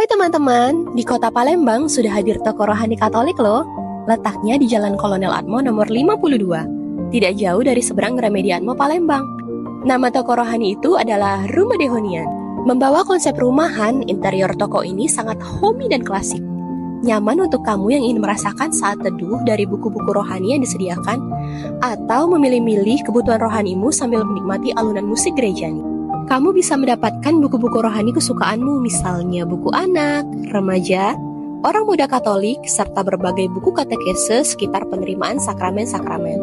Hai teman-teman, di kota Palembang sudah hadir toko rohani Katolik loh. Letaknya di Jalan Kolonel Atmo nomor 52, tidak jauh dari seberang Gramedia Atmo Palembang. Nama toko rohani itu adalah Rumah Dehonian. Membawa konsep rumahan, interior toko ini sangat homey dan klasik. Nyaman untuk kamu yang ingin merasakan saat teduh dari buku-buku rohani yang disediakan, atau memilih-milih kebutuhan rohanimu sambil menikmati alunan musik gerejani. Kamu bisa mendapatkan buku-buku rohani kesukaanmu, misalnya buku anak, remaja, orang muda Katolik, serta berbagai buku katekese sekitar penerimaan sakramen-sakramen.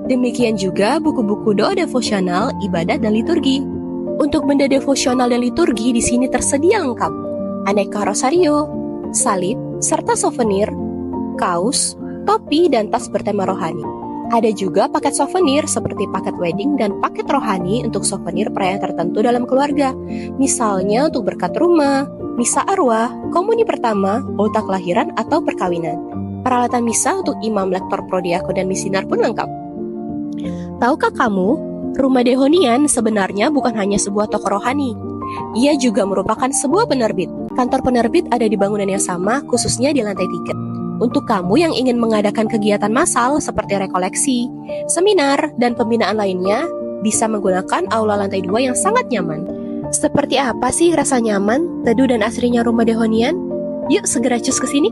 Demikian juga buku-buku doa devosional, ibadat, dan liturgi. Untuk benda devosional dan liturgi di sini tersedia lengkap. Aneka rosario, salib, serta souvenir, kaos, topi, dan tas bertema rohani. Ada juga paket souvenir seperti paket wedding dan paket rohani untuk souvenir perayaan tertentu dalam keluarga. Misalnya untuk berkat rumah, misa arwah, komuni pertama, ulta kelahiran, atau perkawinan. Peralatan misa untuk imam, lektor, prodiakon, dan misinar pun lengkap. Tahukah kamu, Rumah Dehonian sebenarnya bukan hanya sebuah toko rohani. Ia juga merupakan sebuah penerbit. Kantor penerbit ada di bangunan yang sama, khususnya di lantai 3. Untuk kamu yang ingin mengadakan kegiatan massal seperti rekoleksi, seminar, dan pembinaan lainnya, bisa menggunakan aula lantai 2 yang sangat nyaman. Seperti apa sih rasa nyaman, teduh, dan asrinya Rumah Dehonian? Yuk segera cus ke sini.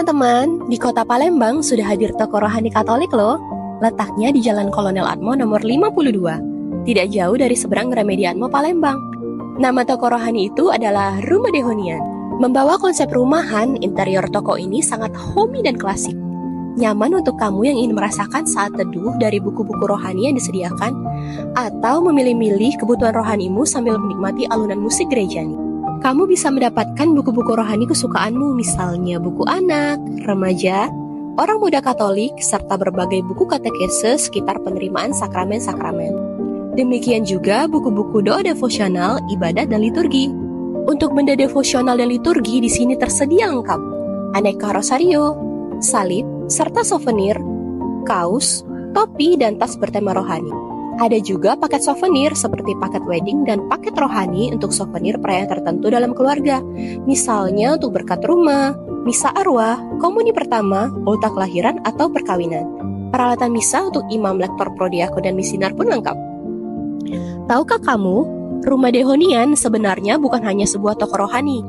teman-teman, di kota Palembang sudah hadir toko rohani Katolik loh. Letaknya di Jalan Kolonel Atmo nomor 52, tidak jauh dari seberang Gramedia Atmo Palembang. Nama toko rohani itu adalah Rumah Dehonian. Membawa konsep rumahan, interior toko ini sangat homey dan klasik. Nyaman untuk kamu yang ingin merasakan saat teduh dari buku-buku rohani yang disediakan, atau memilih-milih kebutuhan rohanimu sambil menikmati alunan musik gerejani. Kamu bisa mendapatkan buku-buku rohani kesukaanmu, misalnya buku anak, remaja, orang muda Katolik, serta berbagai buku katekese sekitar penerimaan sakramen-sakramen. Demikian juga buku-buku doa devosional, ibadat, dan liturgi. Untuk benda devosional dan liturgi di sini tersedia lengkap. Aneka rosario, salib, serta souvenir, kaos, topi, dan tas bertema rohani. Ada juga paket souvenir seperti paket wedding dan paket rohani untuk souvenir perayaan tertentu dalam keluarga. Misalnya untuk berkat rumah, misa arwah, komuni pertama, ulta kelahiran, atau perkawinan. Peralatan misa untuk imam, lektor, prodiakon, dan misinar pun lengkap. Tahukah kamu, Rumah Dehonian sebenarnya bukan hanya sebuah toko rohani.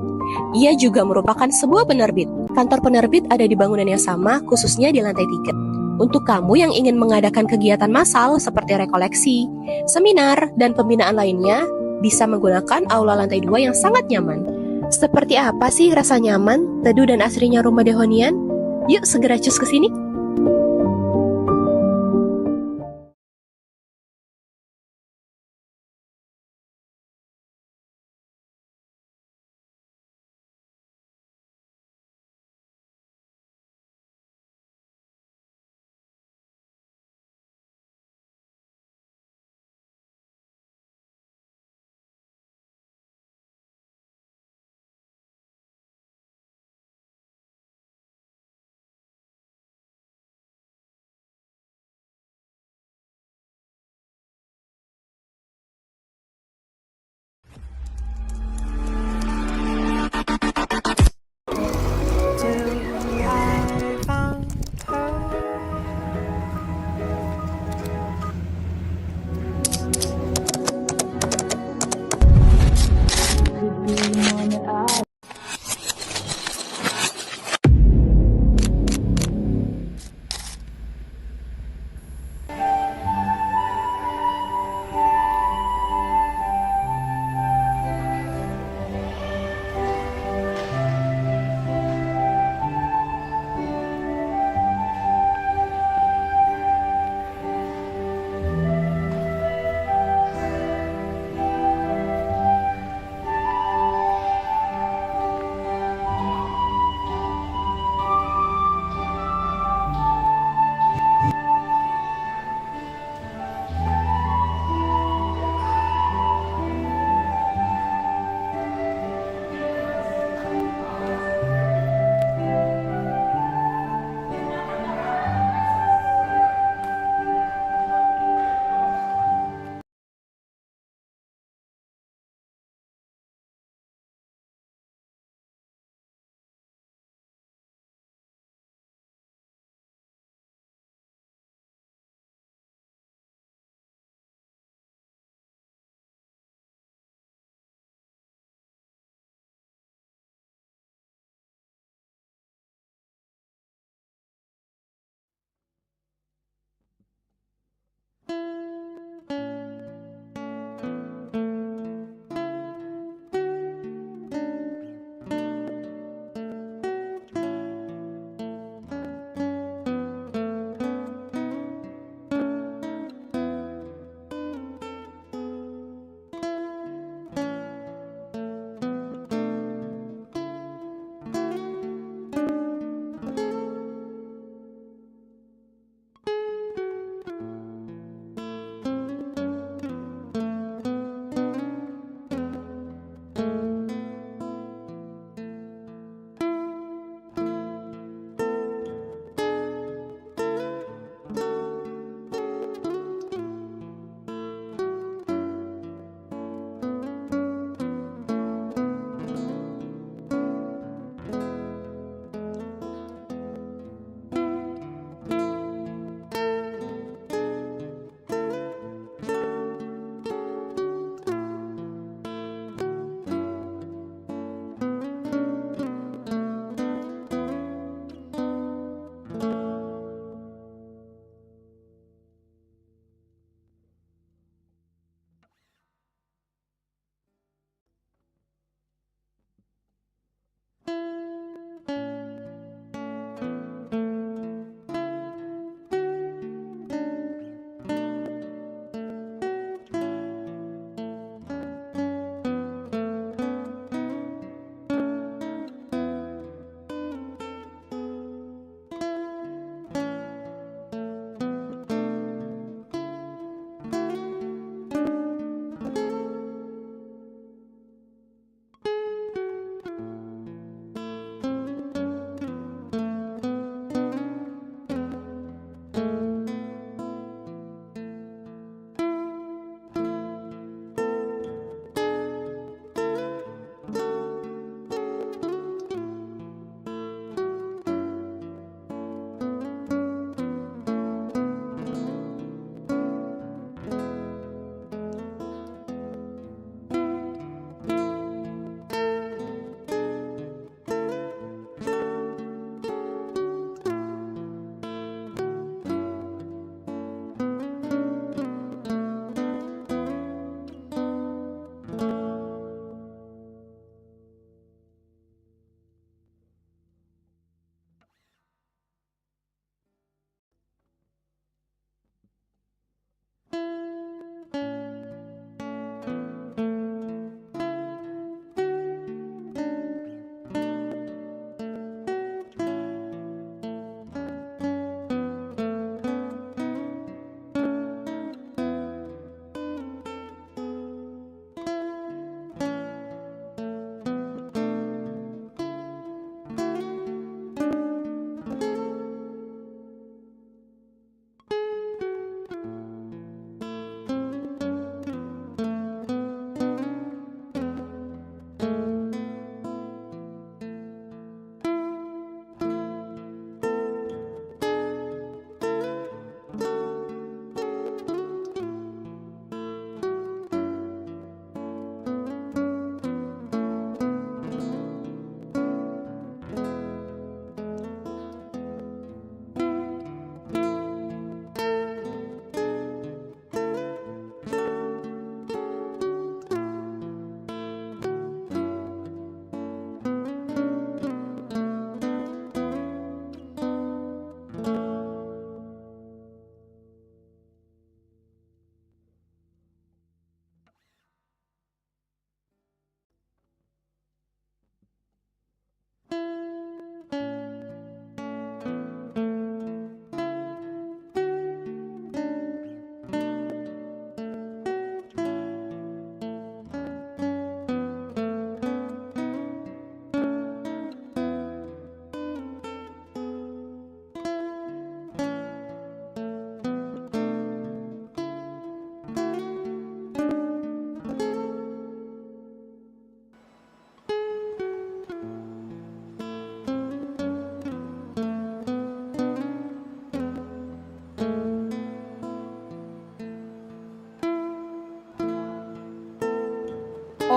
Ia juga merupakan sebuah penerbit. Kantor penerbit ada di bangunan yang sama, khususnya di lantai 3. Untuk kamu yang ingin mengadakan kegiatan massal seperti rekoleksi, seminar, dan pembinaan lainnya, bisa menggunakan aula lantai 2 yang sangat nyaman. Seperti apa sih rasa nyaman, teduh, dan asrinya Rumah Dehonian? Yuk segera cus ke sini.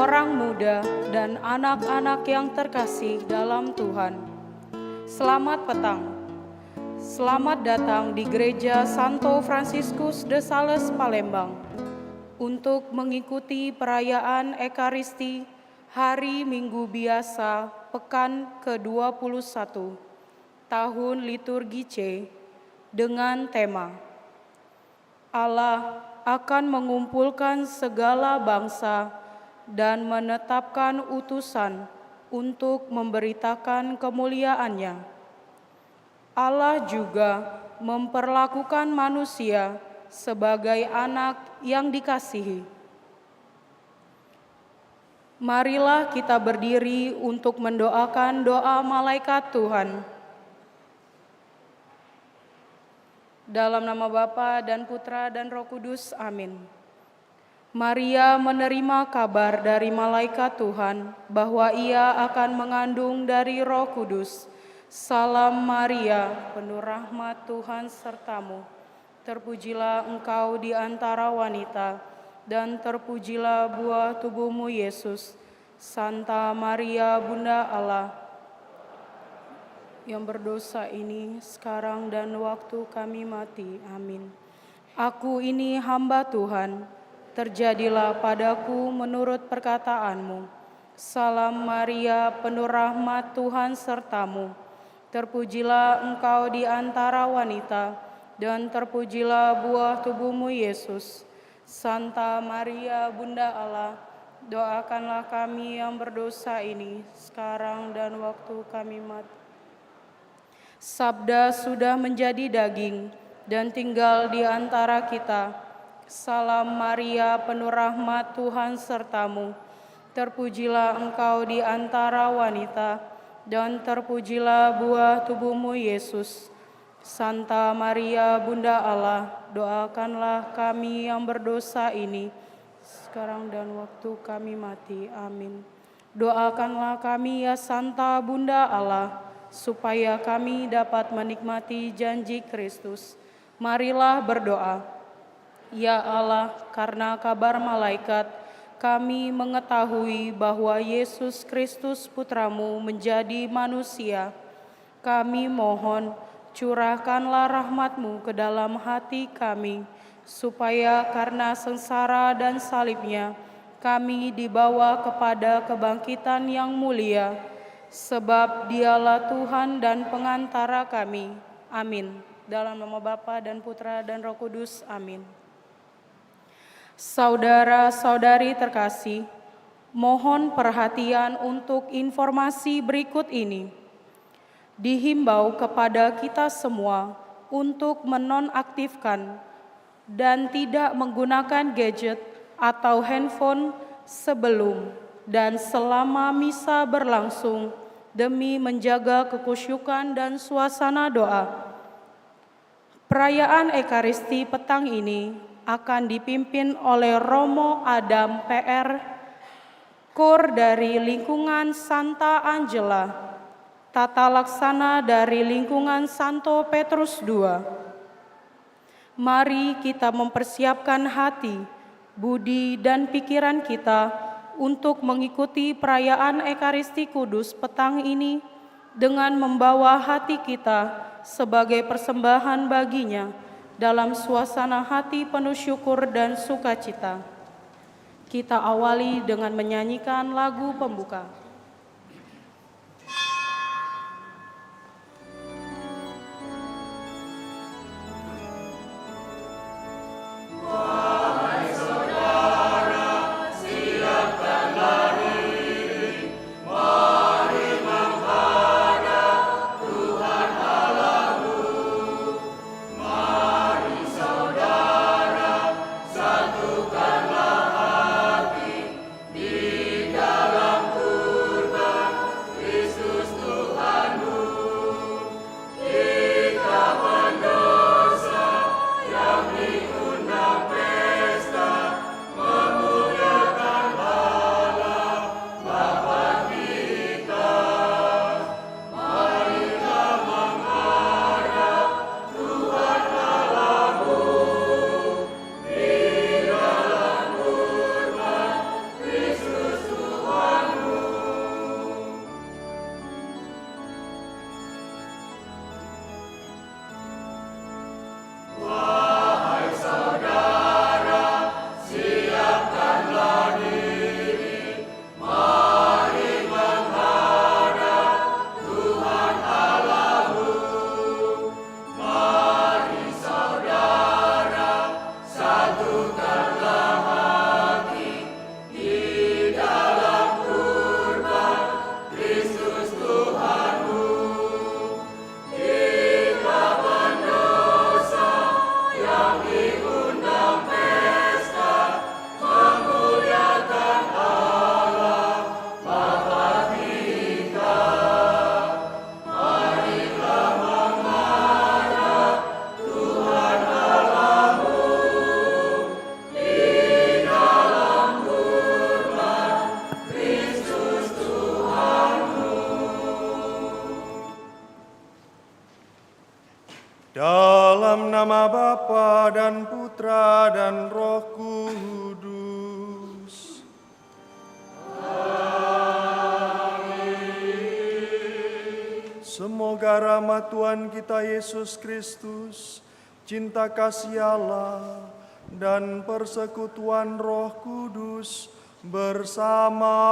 orang muda dan anak-anak yang terkasih dalam Tuhan. Selamat petang. Selamat datang di Gereja Santo Fransiskus de Sales Palembang untuk mengikuti perayaan Ekaristi Hari Minggu Biasa Pekan ke-21 tahun liturgi C dengan tema Allah akan mengumpulkan segala bangsa dan menetapkan utusan untuk memberitakan kemuliaan-Nya. Allah juga memperlakukan manusia sebagai anak yang dikasihi. Marilah kita berdiri untuk mendoakan doa malaikat Tuhan. Dalam nama Bapa dan Putra dan Roh Kudus, amin. Maria menerima kabar dari malaikat Tuhan bahwa ia akan mengandung dari Roh Kudus. Salam Maria, penuh rahmat Tuhan sertamu. Terpujilah engkau di antara wanita, dan terpujilah buah tubuhmu Yesus. Santa Maria, Bunda Allah, yang berdosa ini sekarang dan waktu kami mati. Amin. Aku ini hamba Tuhan, terjadilah padaku menurut perkataanmu. Salam Maria, penuh rahmat Tuhan sertamu. Terpujilah engkau di antara wanita, dan terpujilah buah tubuhmu Yesus. Santa Maria, Bunda Allah, doakanlah kami yang berdosa ini, sekarang dan waktu kami mati. Sabda sudah menjadi daging dan tinggal di antara kita. Salam Maria, penuh rahmat Tuhan sertamu. Terpujilah engkau di antara wanita, dan terpujilah buah tubuhmu Yesus. Santa Maria, Bunda Allah, doakanlah kami yang berdosa ini, sekarang dan waktu kami mati. Amin. Doakanlah kami ya Santa Bunda Allah, supaya kami dapat menikmati janji Kristus. Marilah berdoa. Ya Allah, karena kabar malaikat, kami mengetahui bahwa Yesus Kristus Putramu menjadi manusia. Kami mohon, curahkanlah rahmat-Mu ke dalam hati kami, supaya karena sengsara dan salibnya, kami dibawa kepada kebangkitan yang mulia, sebab Dialah Tuhan dan pengantara kami. Amin. Dalam nama Bapa dan Putra dan Roh Kudus. Amin. Saudara-saudari terkasih, mohon perhatian untuk informasi berikut ini. Dihimbau kepada kita semua untuk menonaktifkan dan tidak menggunakan gadget atau handphone sebelum dan selama misa berlangsung demi menjaga kekhusyukan dan suasana doa. Perayaan Ekaristi petang ini akan dipimpin oleh Romo Adam PR, Kor dari lingkungan Santa Angela, Tata Laksana dari lingkungan Santo Petrus II. Mari kita mempersiapkan hati, budi, dan pikiran kita untuk mengikuti perayaan Ekaristi Kudus petang ini dengan membawa hati kita sebagai persembahan baginya, dalam suasana hati penuh syukur dan sukacita. Kita awali dengan menyanyikan lagu pembuka. Satukanlah hati di dalam dan Roh Kudus. Semoga rahmat Tuhan kita Yesus Kristus, cinta kasih Allah, dan persekutuan Roh Kudus bersamamu.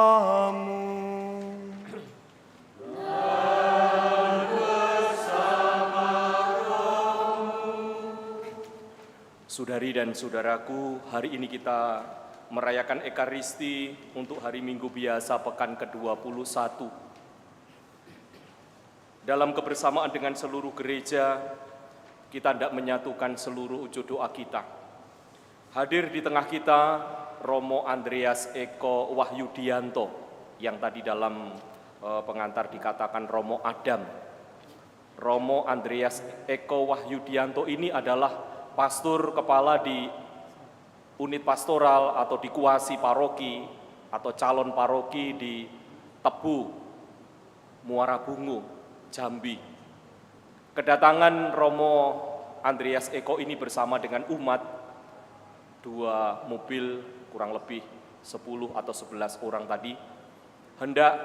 Saudari dan saudaraku, hari ini kita merayakan Ekaristi untuk hari Minggu biasa pekan ke-21. Dalam kebersamaan dengan seluruh gereja, kita hendak menyatukan seluruh wujud doa kita. Hadir di tengah kita Romo Andreas Eko Wahyudianto, yang tadi dalam pengantar dikatakan Romo Adam. Romo Andreas Eko Wahyudianto ini adalah pastor kepala di unit pastoral atau di kuasi paroki atau calon paroki di Tebu, Muara Bungu, Jambi. Kedatangan Romo Andreas Eko ini bersama dengan umat, 2 mobil kurang lebih 10 atau 11 orang tadi, hendak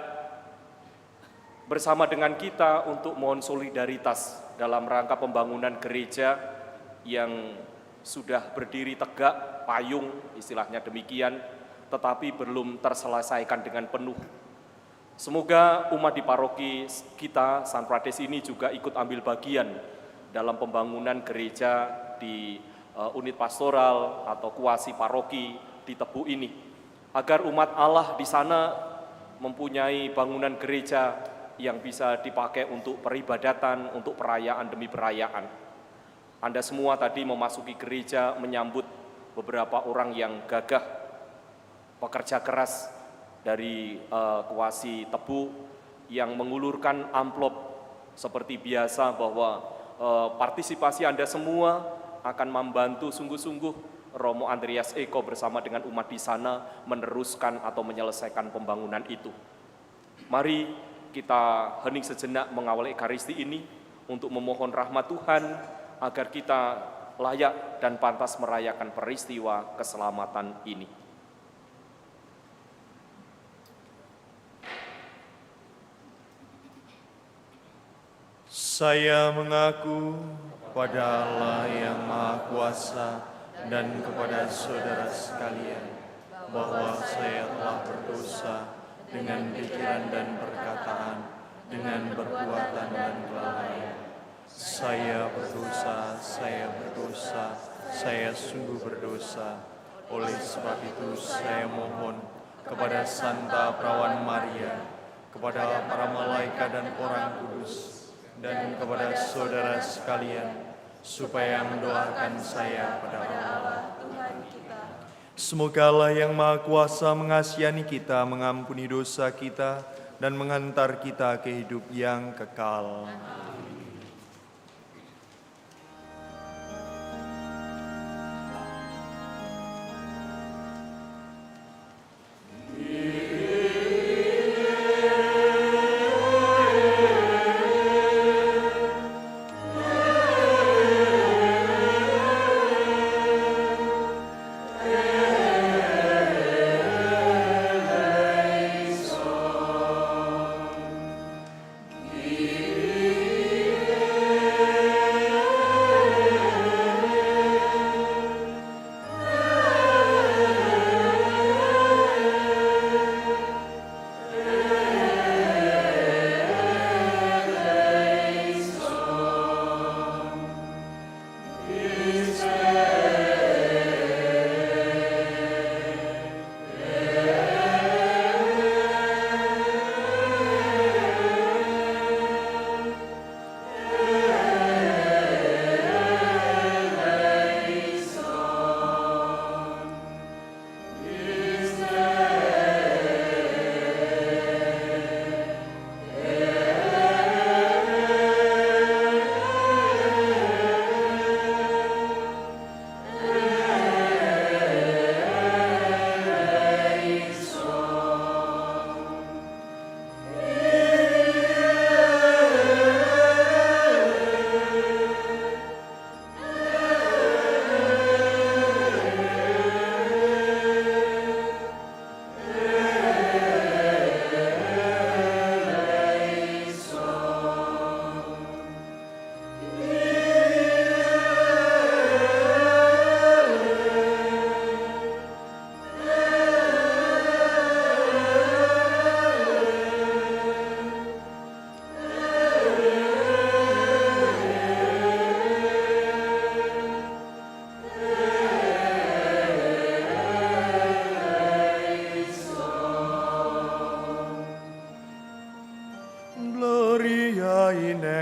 bersama dengan kita untuk mohon solidaritas dalam rangka pembangunan gereja yang sudah berdiri tegak, payung istilahnya demikian, tetapi belum terselesaikan dengan penuh. Semoga umat di paroki kita, San Prades ini juga ikut ambil bagian dalam pembangunan gereja di unit pastoral atau kuasi paroki di Tebu ini, agar umat Allah di sana mempunyai bangunan gereja yang bisa dipakai untuk peribadatan, untuk perayaan demi perayaan. Anda semua tadi memasuki gereja menyambut beberapa orang yang gagah, pekerja keras dari kuasi Tebu yang mengulurkan amplop seperti biasa, bahwa partisipasi Anda semua akan membantu sungguh-sungguh Romo Andreas Eko bersama dengan umat di sana meneruskan atau menyelesaikan pembangunan itu. Mari kita hening sejenak mengawali Ekaristi ini untuk memohon rahmat Tuhan agar kita layak dan pantas merayakan peristiwa keselamatan ini. Saya mengaku kepada Allah yang Maha Kuasa dan kepada saudara sekalian bahwa saya telah berdosa dengan pikiran dan perkataan, dengan perbuatan dan kelalaian. Saya berdosa, saya sungguh berdosa. Oleh sebab itu saya mohon kepada Santa Perawan Maria, kepada para malaikat dan orang kudus, dan kepada saudara sekalian, supaya mendoakan saya pada Allah Tuhan kita. Semoga Allah yang Maha Kuasa mengasihani kita, mengampuni dosa kita, dan menghantar kita ke hidup yang kekal.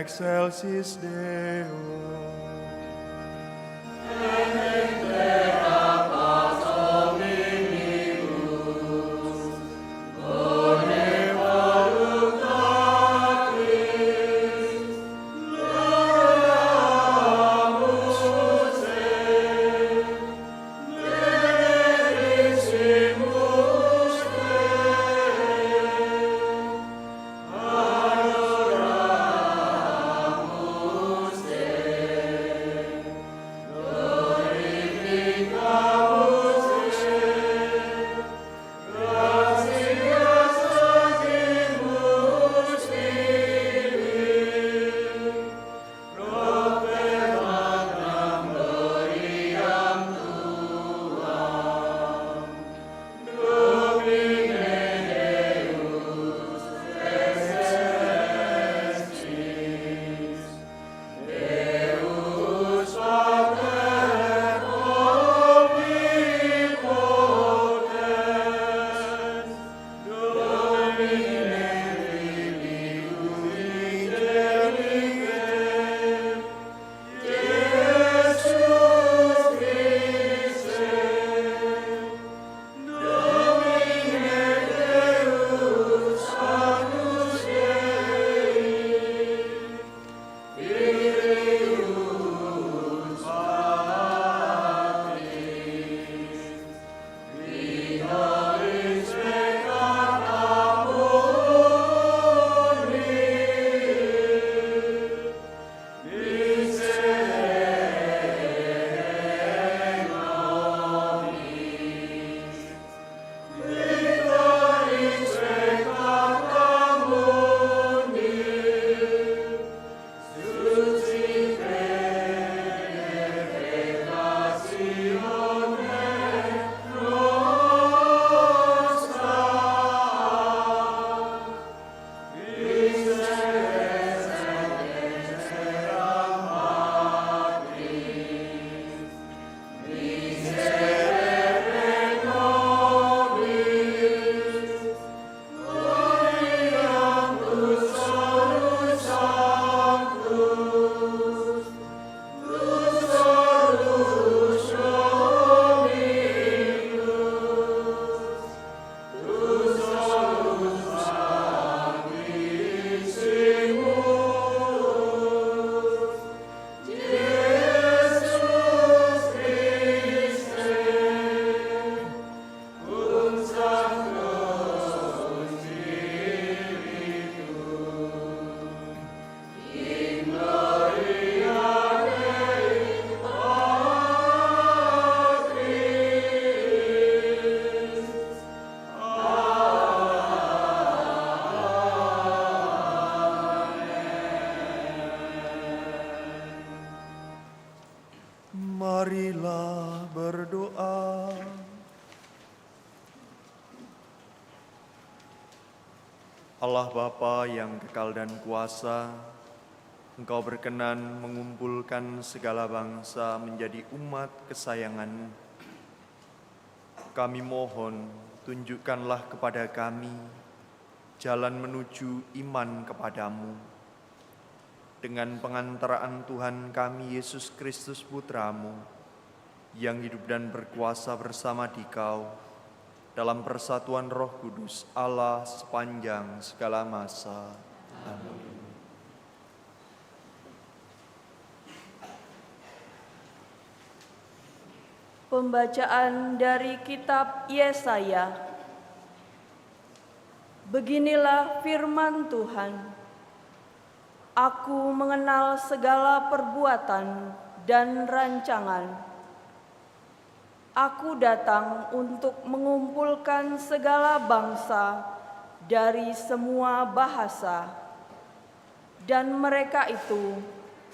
excelsis Deo. Marilah berdoa. Allah Bapa yang kekal dan kuasa, Engkau berkenan mengumpulkan segala bangsa menjadi umat kesayangan. Kami mohon, tunjukkanlah kepada kami jalan menuju iman kepadamu. Dengan pengantaraan Tuhan kami Yesus Kristus Putramu, yang hidup dan berkuasa bersama Dikau, dalam persatuan Roh Kudus Allah sepanjang segala masa. Amin. Pembacaan dari kitab Yesaya. Beginilah firman Tuhan. Aku mengenal segala perbuatan dan rancangan. Aku datang untuk mengumpulkan segala bangsa dari semua bahasa, dan mereka itu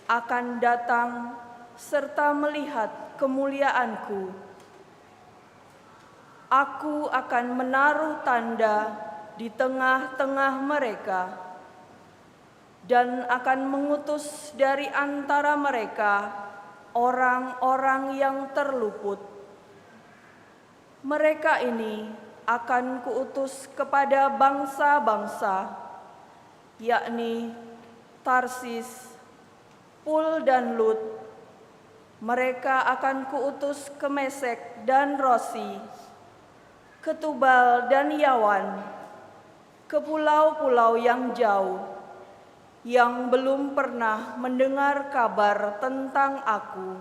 akan datang serta melihat kemuliaanku. Aku akan menaruh tanda di tengah-tengah mereka, dan akan mengutus dari antara mereka orang-orang yang terluput. Mereka ini akan kuutus kepada bangsa-bangsa, yakni Tarsis, Pul dan Lut, mereka akan kuutus ke Mesek dan Rosi, ke Tubal dan Yawan, ke pulau-pulau yang jauh, yang belum pernah mendengar kabar tentang Aku,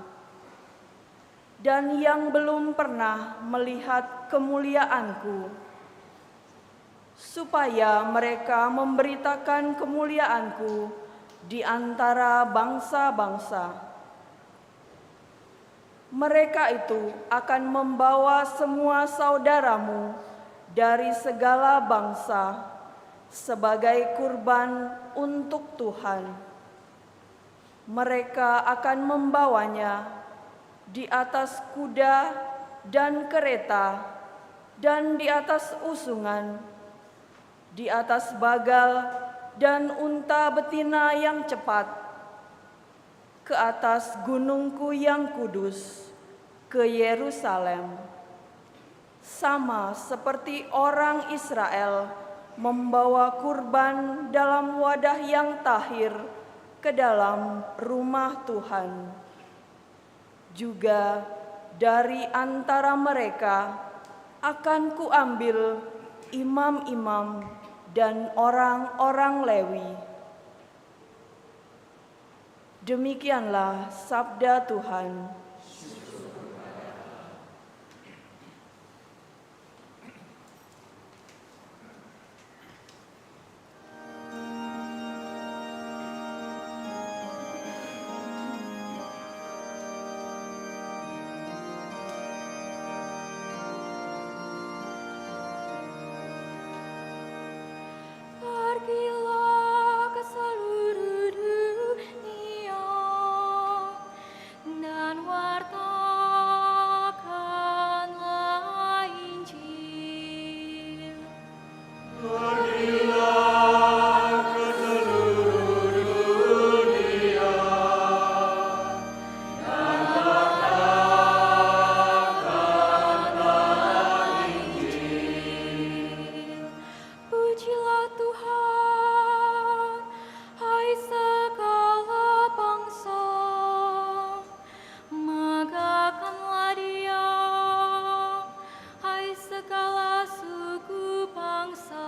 dan yang belum pernah melihat kemuliaan-Ku, supaya mereka memberitakan kemuliaan-Ku di antara bangsa-bangsa. Mereka itu akan membawa semua saudaramu dari segala bangsa sebagai kurban untuk Tuhan. Mereka akan membawanya di atas kuda dan kereta dan di atas usungan, di atas bagal dan unta betina yang cepat, ke atas gunungku yang kudus, ke Yerusalem. Sama seperti orang Israel membawa kurban dalam wadah yang tahir ke dalam rumah Tuhan. Juga dari antara mereka akan kuambil imam-imam dan orang-orang Lewi. Demikianlah sabda Tuhan. Pergilah ke seluruh dunia dan wartakanlah Injil. Pujilah Tuhan, hai segala bangsa, megahkanlah Dia, hai segala suku bangsa.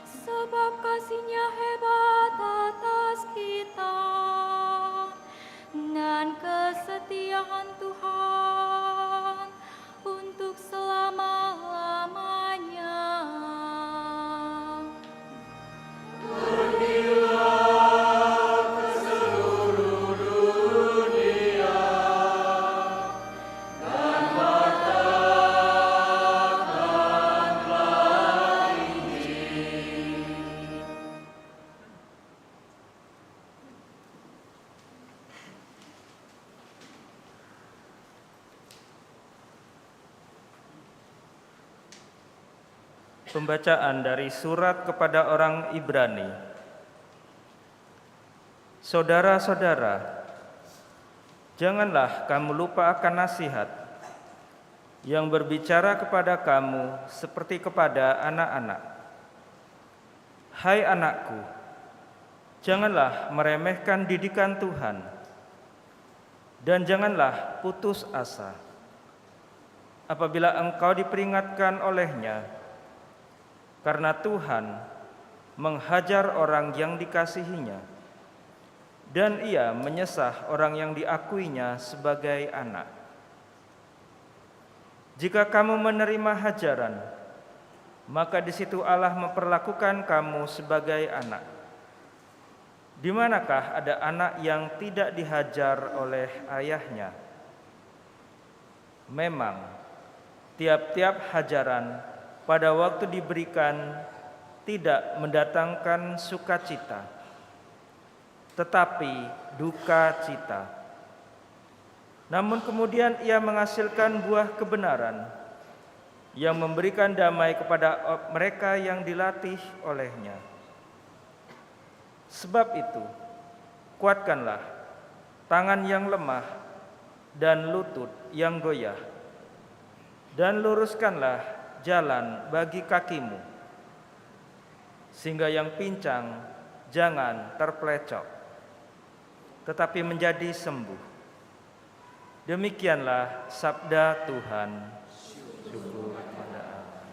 Sebab kasih-Nya hebat atas kita, dan kesetiaan Tuhan untuk selama-lamanya. Pembacaan dari surat kepada orang Ibrani. Saudara-saudara, janganlah kamu lupa akan nasihat yang berbicara kepada kamu seperti kepada anak-anak. Hai anakku, janganlah meremehkan didikan Tuhan, dan janganlah putus asa. Apabila engkau diperingatkan olehnya, karena Tuhan menghajar orang yang dikasihinya, dan Ia menyesah orang yang diakuinya sebagai anak. Jika kamu menerima hajaran, maka di situ Allah memperlakukan kamu sebagai anak. Di manakah ada anak yang tidak dihajar oleh ayahnya? Memang, tiap-tiap hajaran pada waktu diberikan tidak mendatangkan sukacita, tetapi duka cita. Namun kemudian ia menghasilkan buah kebenaran yang memberikan damai kepada mereka yang dilatih olehnya. Sebab itu, kuatkanlah tangan yang lemah dan lutut yang goyah, dan luruskanlah jalan bagi kakimu, sehingga yang pincang jangan terpelecok, tetapi menjadi sembuh. Demikianlah sabda Tuhan. Syukur kepada Allah.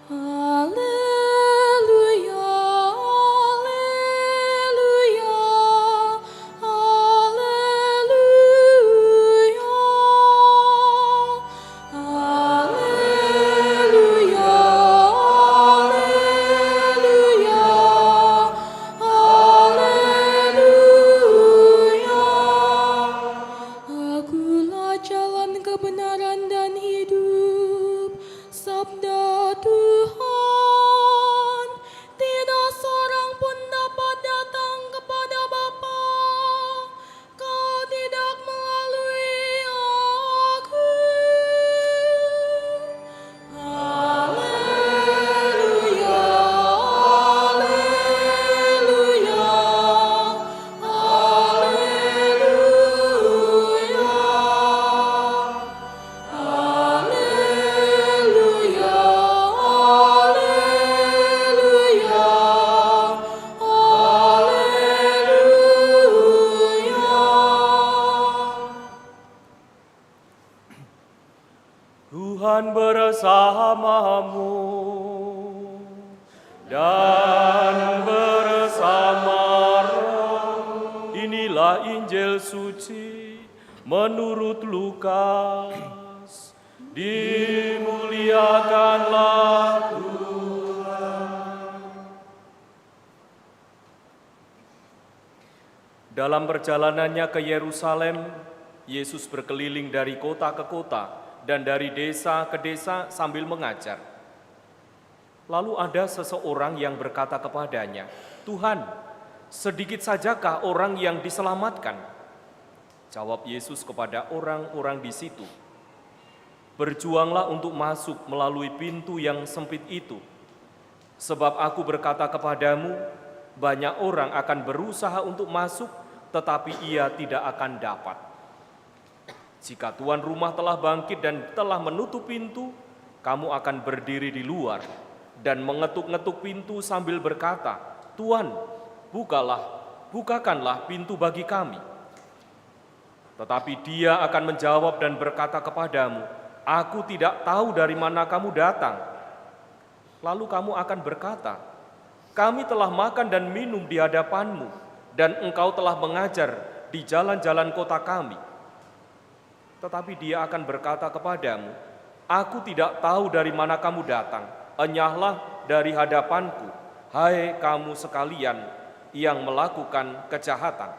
Haleluya, haleluya, haleluya. Haleluya, haleluya, haleluya. Akulah jalan kebenaran dan hidup, sabda Tuhan. Tidak seorang pun dapat datang kepada Bapa, kau tidak melalui aku. Haleluya, haleluya, haleluya. Haleluya, haleluya, haleluya. Tuhan bersamamu dan bersama roh. Inilah Injil suci menurut Lukas. Dimuliakanlah Tuhan. Dalam perjalanannya ke Yerusalem, Yesus berkeliling dari kota ke kota dan dari desa ke desa sambil mengajar. Lalu ada seseorang yang berkata kepadanya, "Tuhan, sedikit sajakah orang yang diselamatkan?" Jawab Yesus kepada orang-orang di situ, "Berjuanglah untuk masuk melalui pintu yang sempit itu. Sebab aku berkata kepadamu, banyak orang akan berusaha untuk masuk, tetapi ia tidak akan dapat. Jika tuan rumah telah bangkit dan telah menutup pintu, kamu akan berdiri di luar dan mengetuk-ngetuk pintu sambil berkata, 'Tuan, bukakanlah pintu bagi kami.' Tetapi dia akan menjawab dan berkata kepadamu, 'Aku tidak tahu dari mana kamu datang.' Lalu kamu akan berkata, 'Kami telah makan dan minum di hadapanmu, dan engkau telah mengajar di jalan-jalan kota kami.' Tetapi dia akan berkata kepadamu, 'Aku tidak tahu dari mana kamu datang. Enyahlah dari hadapanku, hai kamu sekalian yang melakukan kejahatan.'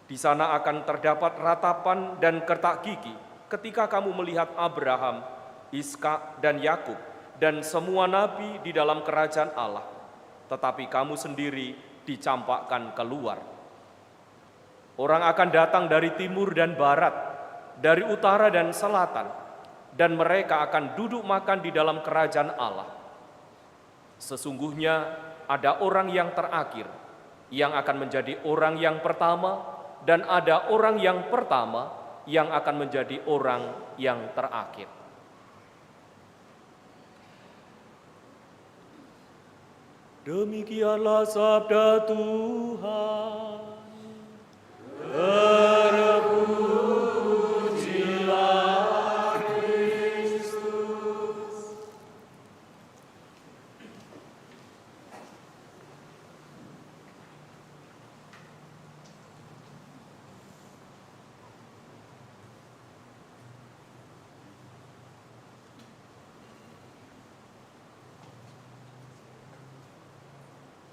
Di sana akan terdapat ratapan dan kertak gigi ketika kamu melihat Abraham, Ishak, dan Yakub, dan semua nabi di dalam kerajaan Allah, tetapi kamu sendiri dicampakkan keluar. Orang akan datang dari timur dan barat, dari utara dan selatan, dan mereka akan duduk makan di dalam kerajaan Allah. Sesungguhnya ada orang yang terakhir, yang akan menjadi orang yang pertama, dan ada orang yang pertama yang akan menjadi orang yang terakhir." Demikianlah sabda Tuhan. Terpujilah Kristus.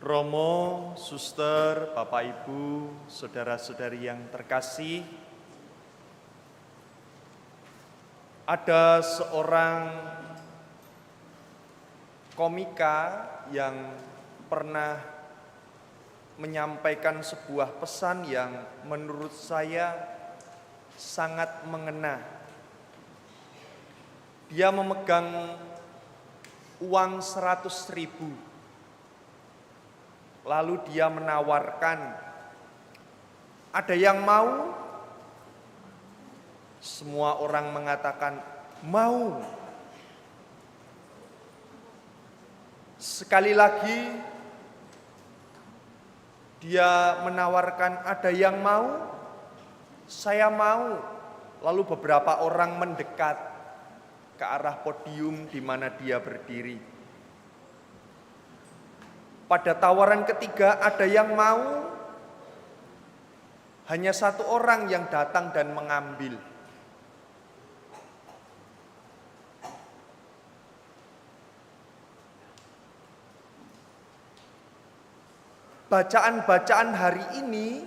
Romo, suster, Bapak Ibu, saudara-saudari yang terkasih, ada seorang komika yang pernah menyampaikan sebuah pesan yang menurut saya sangat mengena. Dia memegang uang 100.000. Lalu dia menawarkan, ada yang mau? Semua orang mengatakan mau. Sekali lagi dia menawarkan, ada yang mau? Saya mau. Lalu beberapa orang mendekat ke arah podium di mana dia berdiri. Pada tawaran ketiga, ada yang mau? Hanya satu orang yang datang dan mengambil. Bacaan-bacaan hari ini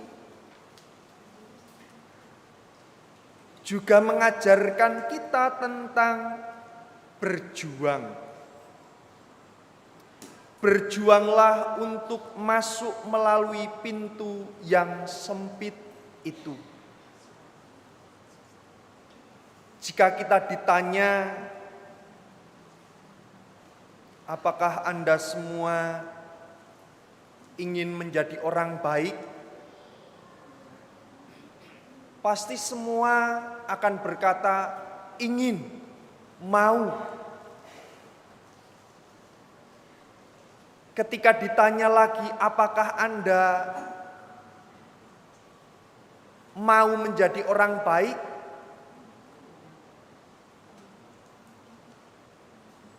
juga mengajarkan kita tentang berjuang. Berjuanglah untuk masuk melalui pintu yang sempit itu. Jika kita ditanya, apakah Anda semua ingin menjadi orang baik? Pasti semua akan berkata ingin, mau. Ketika ditanya lagi, apakah Anda mau menjadi orang baik?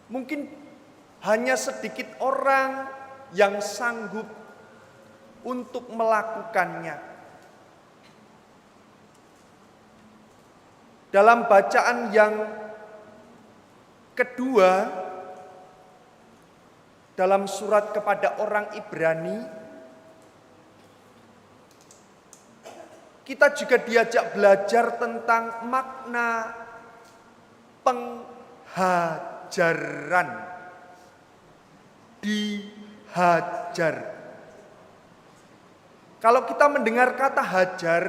Mungkin hanya sedikit orang yang sanggup untuk melakukannya. Dalam bacaan yang kedua, dalam surat kepada orang Ibrani, kita juga diajak belajar tentang makna penghajaran. Dihajar. Kalau kita mendengar kata hajar,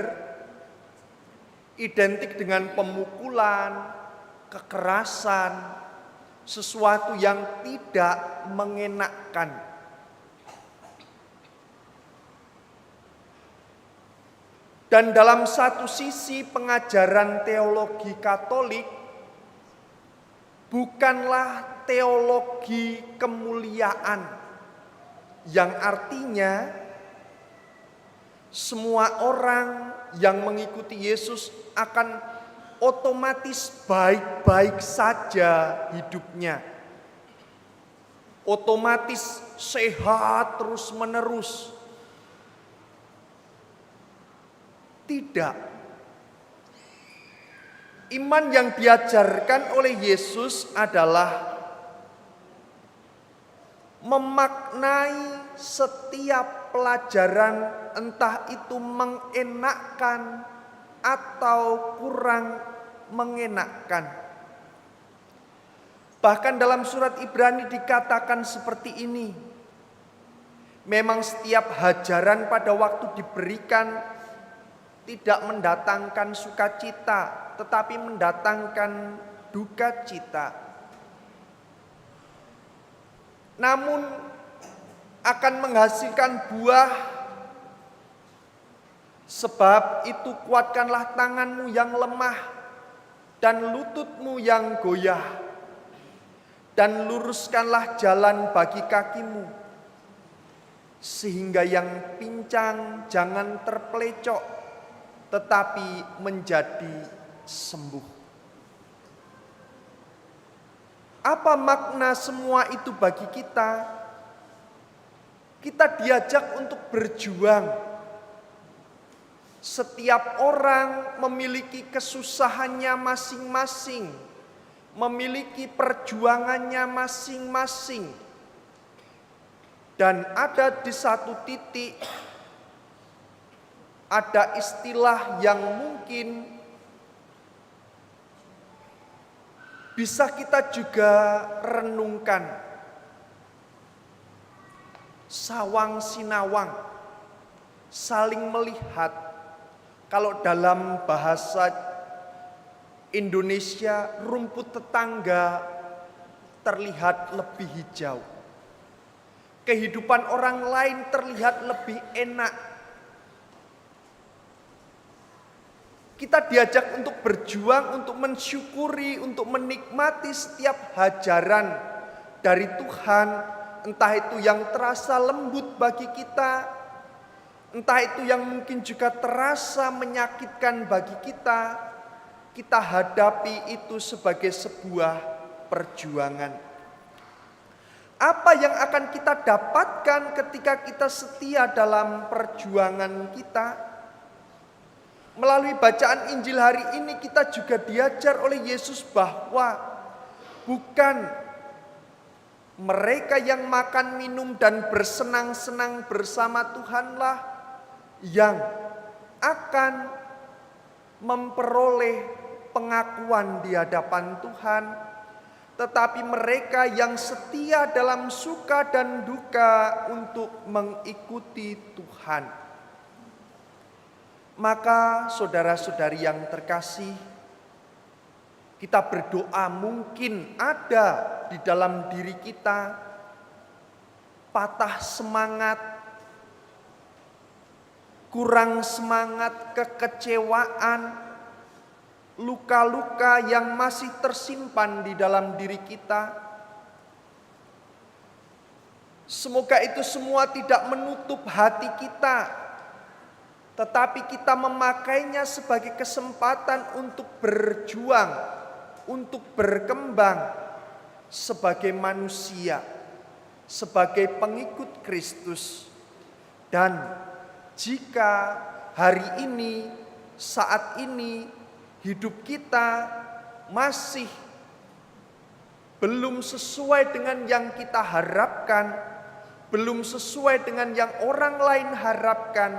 identik dengan pemukulan, kekerasan, sesuatu yang tidak mengenakkan. Dan dalam satu sisi pengajaran teologi Katolik bukanlah teologi kemuliaan, yang artinya semua orang yang mengikuti Yesus akan otomatis baik-baik saja hidupnya. Otomatis sehat terus-menerus. Tidak. Iman yang diajarkan oleh Yesus adalah memaknai setiap pelajaran, entah itu mengenakkan atau kurang mengenakkan. Bahkan dalam surat Ibrani dikatakan seperti ini. Memang setiap hajaran pada waktu diberikan tidak mendatangkan sukacita, tetapi mendatangkan duka cita. Namun akan menghasilkan buah, sebab itu kuatkanlah tanganmu yang lemah dan lututmu yang goyah, dan luruskanlah jalan bagi kakimu, sehingga yang pincang jangan terpelecok, tetapi menjadi sembuh. Apa makna semua itu bagi kita? Kita diajak untuk berjuang. Setiap orang memiliki kesusahannya masing-masing, memiliki perjuangannya masing-masing. Dan ada di satu titik, ada istilah yang mungkin bisa kita juga renungkan. Sawang sinawang. saling melihat. Kalau dalam bahasa Indonesia, rumput tetangga terlihat lebih hijau. Kehidupan orang lain terlihat lebih enak. Kita diajak untuk berjuang, untuk mensyukuri, untuk menikmati setiap hajaran dari Tuhan, entah itu yang terasa lembut bagi kita, entah itu yang mungkin juga terasa menyakitkan bagi kita hadapi itu sebagai sebuah perjuangan. Apa yang akan kita dapatkan ketika kita setia dalam perjuangan kita? Melalui bacaan Injil hari ini kita juga diajar oleh Yesus bahwa bukan mereka yang makan, minum, dan bersenang-senang bersama Tuhanlah yang akan memperoleh pengakuan di hadapan Tuhan, tetapi mereka yang setia dalam suka dan duka untuk mengikuti Tuhan. Maka saudara-saudari yang terkasih, kita berdoa, mungkin ada di dalam diri kita patah semangat, kurang semangat, kekecewaan, luka-luka yang masih tersimpan di dalam diri kita. Semoga itu semua tidak menutup hati kita, tetapi kita memakainya sebagai kesempatan untuk berjuang, untuk berkembang sebagai manusia, sebagai pengikut Kristus. Dan jika hari ini, saat ini, hidup kita masih belum sesuai dengan yang kita harapkan, belum sesuai dengan yang orang lain harapkan,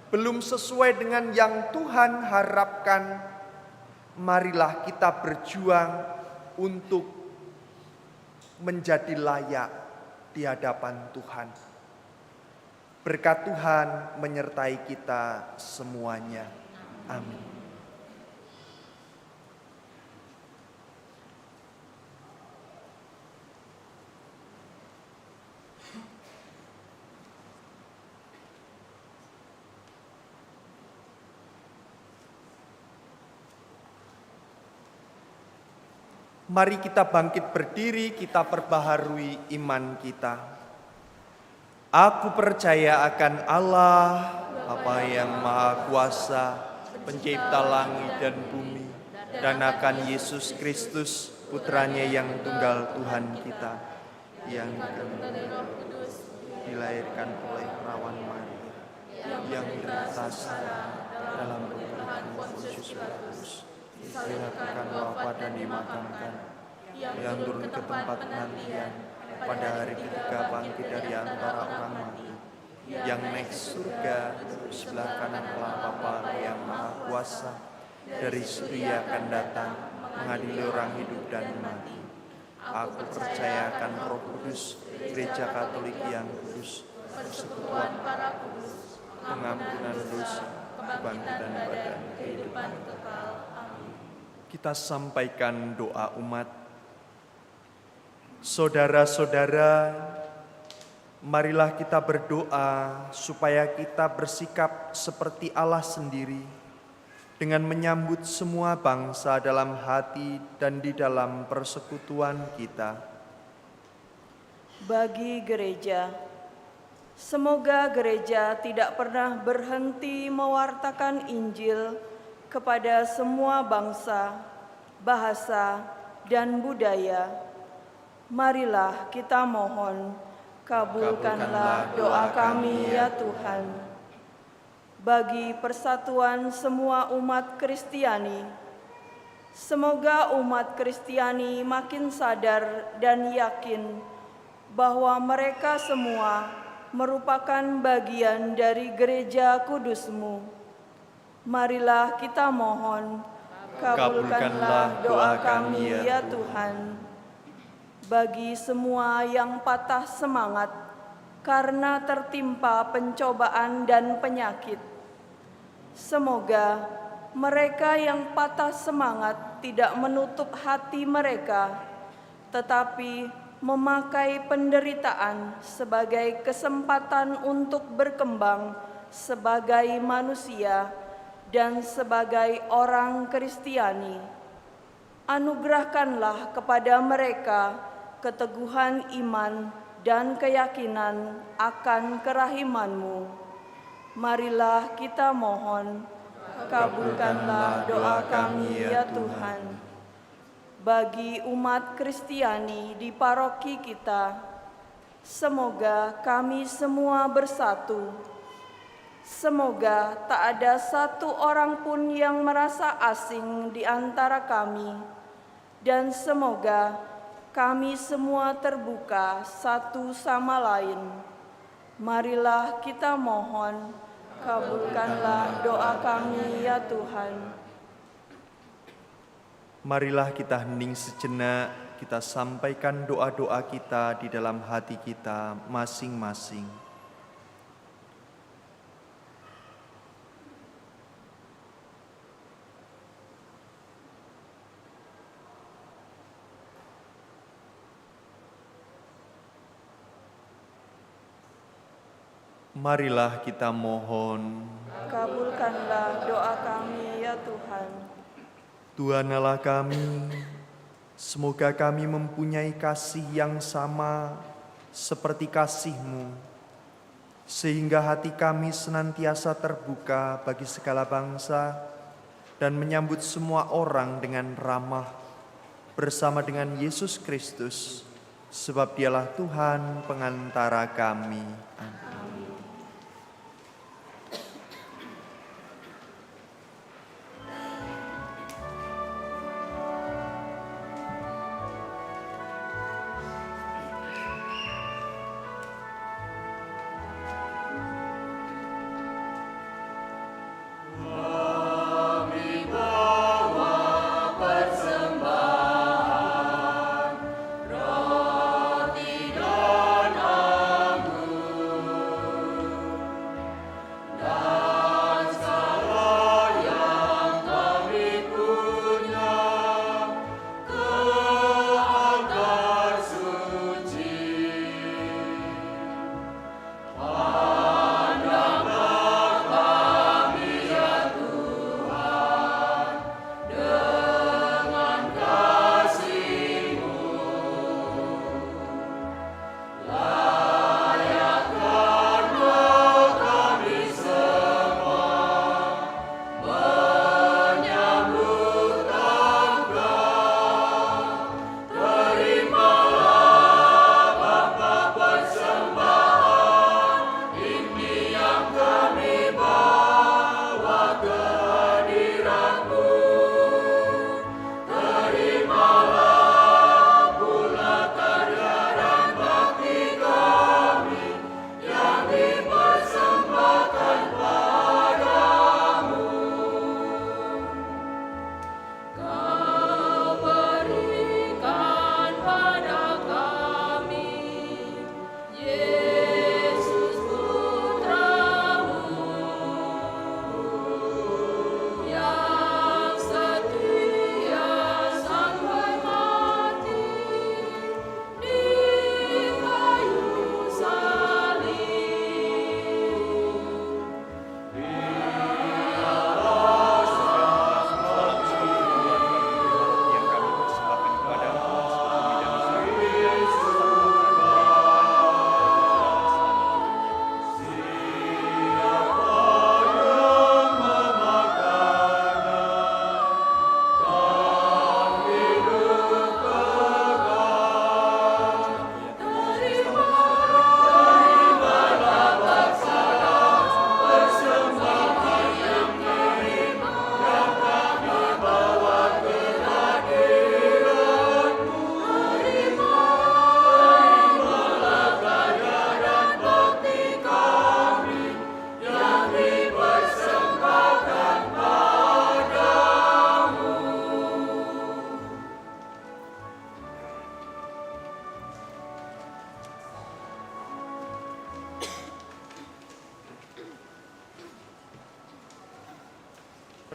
belum sesuai dengan yang Tuhan harapkan, marilah kita berjuang untuk menjadi layak di hadapan Tuhan. Berkat Tuhan menyertai kita semuanya. Amin. Mari kita bangkit berdiri, kita perbaharui iman kita. Aku percaya akan Allah, Bapa yang Maha Kuasa, pencipta langit dan bumi, dan akan Yesus Kristus, putranya yang tunggal Tuhan kita, yang dilahirkan oleh perawan Maria, yang menderita dalam pemerintahan Pontius Pilatus, dilakukan wafat dan dimakamkan, yang turun ke tempat penantian, pada hari ketiga bangkit dari antara orang mati, yang naik surga di sebelah kanan Allah Bapa yang Maha Kuasa, dari surga akan datang mengadili orang hidup dan mati. Aku percaya akan Roh Kudus, Gereja Katolik yang kudus, persekutuan para kudus, pengampunan dosa, kebangkitan badan, kehidupan kekal. Kita sampaikan doa umat. Saudara-saudara, marilah kita berdoa supaya kita bersikap seperti Allah sendiri, dengan menyambut semua bangsa dalam hati dan di dalam persekutuan kita. Bagi gereja, semoga gereja tidak pernah berhenti mewartakan Injil kepada semua bangsa, bahasa, dan budaya. Marilah kita mohon, kabulkanlah doa kami ya Tuhan. Bagi persatuan semua umat Kristiani, semoga umat Kristiani makin sadar dan yakin bahwa mereka semua merupakan bagian dari gereja kudus-Mu. Marilah kita mohon, kabulkanlah doa kami ya Tuhan. Bagi semua yang patah semangat karena tertimpa pencobaan dan penyakit. Semoga mereka yang patah semangat tidak menutup hati mereka, tetapi memakai penderitaan sebagai kesempatan untuk berkembang sebagai manusia dan sebagai orang Kristiani. Anugerahkanlah kepada mereka keteguhan iman dan keyakinan akan kerahiman-Mu. Marilah kita mohon, kabulkanlah doa kami ya Tuhan. Bagi umat Kristiani di paroki kita, semoga kami semua bersatu. Semoga tak ada satu orang pun yang merasa asing di antara kami, dan semoga kami semua terbuka satu sama lain. Marilah kita mohon, kabulkanlah doa kami ya Tuhan. Marilah kita hening sejenak, kita sampaikan doa-doa kita di dalam hati kita masing-masing. Marilah kita mohon, Kabulkanlah doa kami ya Tuhan. Tuhan Allah kami, semoga kami mempunyai kasih yang sama seperti kasih-Mu, sehingga hati kami senantiasa terbuka bagi segala bangsa dan menyambut semua orang dengan ramah bersama dengan Yesus Kristus, sebab Dialah Tuhan pengantara kami. Amin.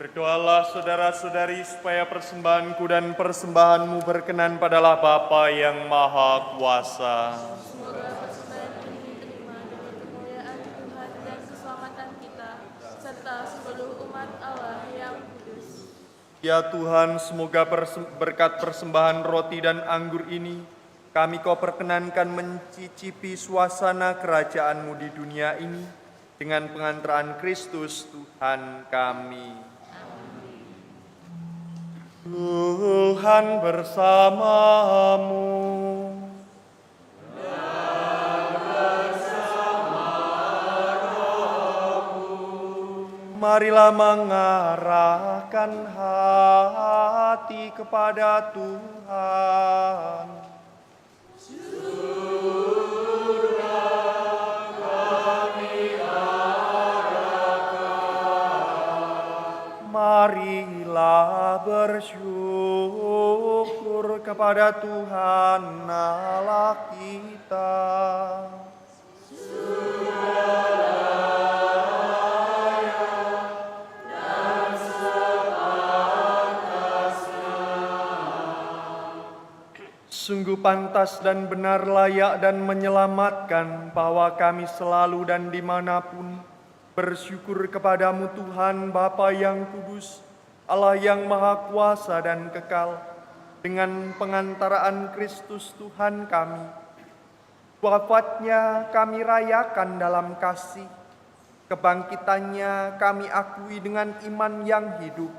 Berdoalah saudara-saudari supaya persembahanku dan persembahanmu berkenan padalah Bapa yang Maha Kuasa. Semoga persembahan ini diterima demi kemuliaan Tuhan dan keselamatan kita, serta seluruh umat Allah yang kudus. Ya Tuhan, semoga berkat persembahan roti dan anggur ini, kami Kau perkenankan mencicipi suasana kerajaan-Mu di dunia ini dengan pengantaraan Kristus Tuhan kami. Tuhan bersamamu. Marilah mengarahkan hati kepada Tuhan. Marilah bersyukur kepada Tuhan Allah kita. Sungguh pantas dan benar, layak dan menyelamatkan bahwa kami selalu dan dimanapun bersyukur kepadamu Tuhan Bapa yang kudus, Allah yang maha kuasa dan kekal, dengan pengantaraan Kristus Tuhan kami. Wafatnya kami rayakan dalam kasih, kebangkitannya kami akui dengan iman yang hidup,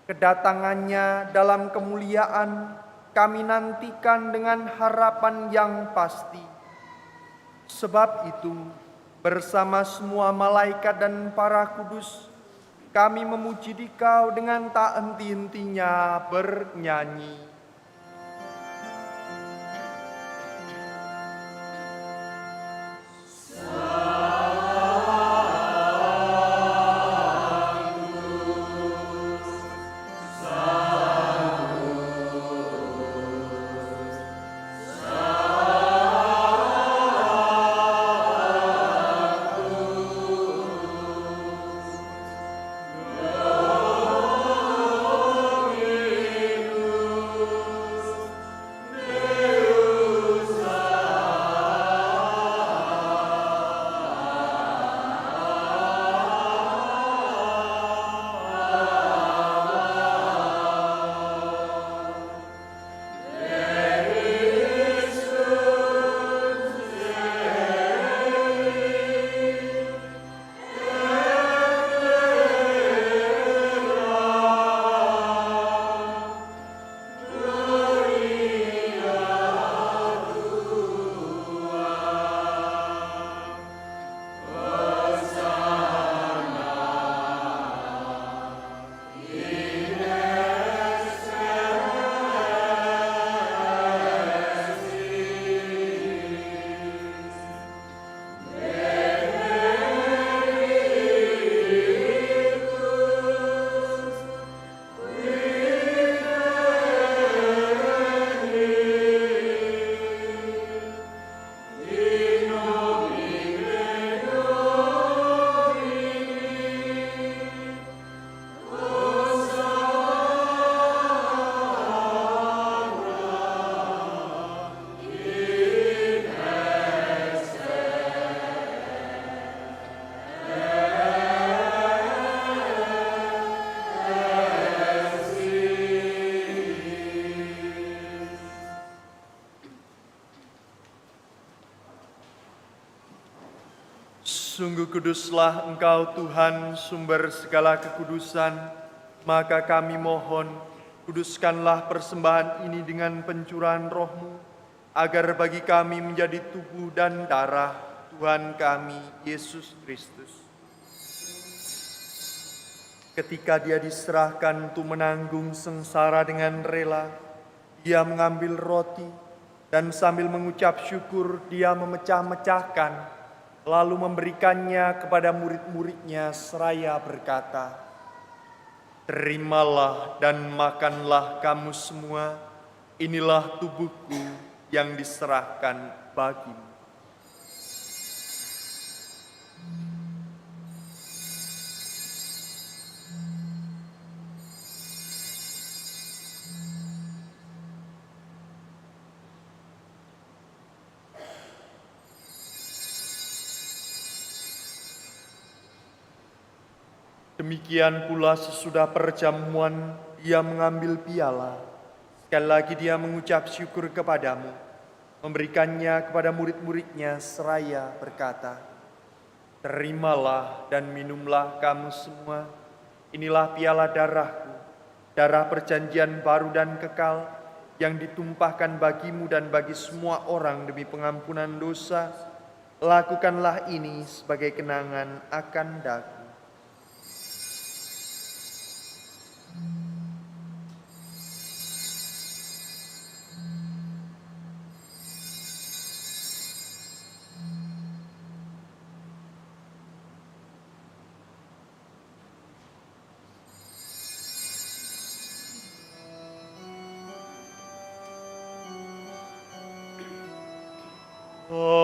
kedatangannya dalam kemuliaan kami nantikan dengan harapan yang pasti. Sebab itu, bersama semua malaikat dan para kudus, kami memuji Dikau dengan tak henti-hentinya bernyanyi. Sungguh kuduslah Engkau Tuhan, sumber segala kekudusan, maka kami mohon, kuduskanlah persembahan ini dengan pencurahan Roh-Mu, agar bagi kami menjadi tubuh dan darah Tuhan kami, Yesus Kristus. Ketika Dia diserahkan untuk menanggung sengsara dengan rela, Dia mengambil roti, dan sambil mengucap syukur, Dia memecah-mecahkan, lalu memberikannya kepada murid-muridnya seraya berkata, "Terimalah dan makanlah kamu semua, inilah tubuhku yang diserahkan bagimu." Demikian pula sesudah perjamuan dia mengambil piala. Sekali lagi dia mengucap syukur kepadamu, memberikannya kepada murid-muridnya seraya berkata, "Terimalah dan minumlah kamu semua, inilah piala darahku, darah perjanjian baru dan kekal, yang ditumpahkan bagimu dan bagi semua orang demi pengampunan dosa. Lakukanlah ini sebagai kenangan akan daku."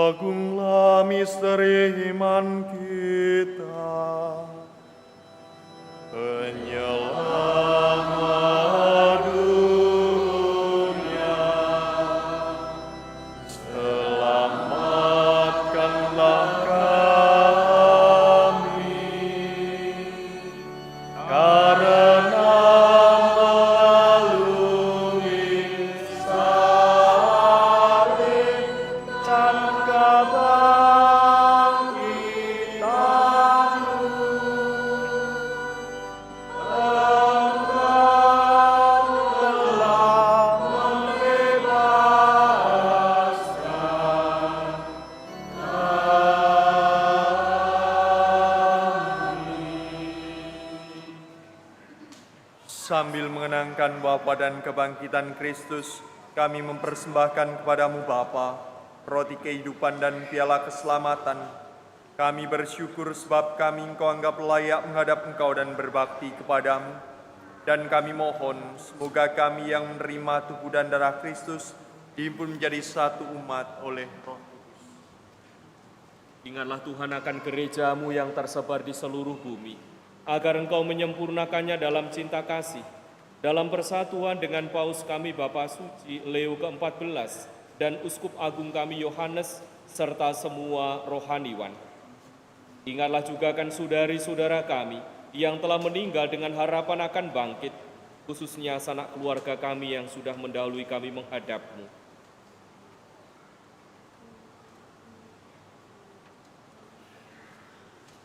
Agunglah misteri iman kita. Penyelamat dunia, selamatkanlah kami, karena melalui salib dan kebangkitanmu, Engkau telah membebaskan kami. Sambil mengenangkan Bapa dan kebangkitan Kristus, kami mempersembahkan kepadamu Bapa, roti kehidupan dan piala keselamatan. Kami bersyukur sebab kami Engkau anggap layak menghadap Engkau dan berbakti kepadamu. Dan kami mohon, semoga kami yang menerima tubuh dan darah Kristus dihimpun menjadi satu umat oleh Roh. Ingatlah Tuhan akan gerejamu yang tersebar di seluruh bumi, agar Engkau menyempurnakannya dalam cinta kasih, dalam persatuan dengan Paus kami Bapa Suci Leo ke-14 dan Uskup Agung kami Yohanes, serta semua rohaniwan. Ingatlah juga kan saudari-saudara kami yang telah meninggal dengan harapan akan bangkit, khususnya sanak keluarga kami yang sudah mendahului kami menghadap-Mu.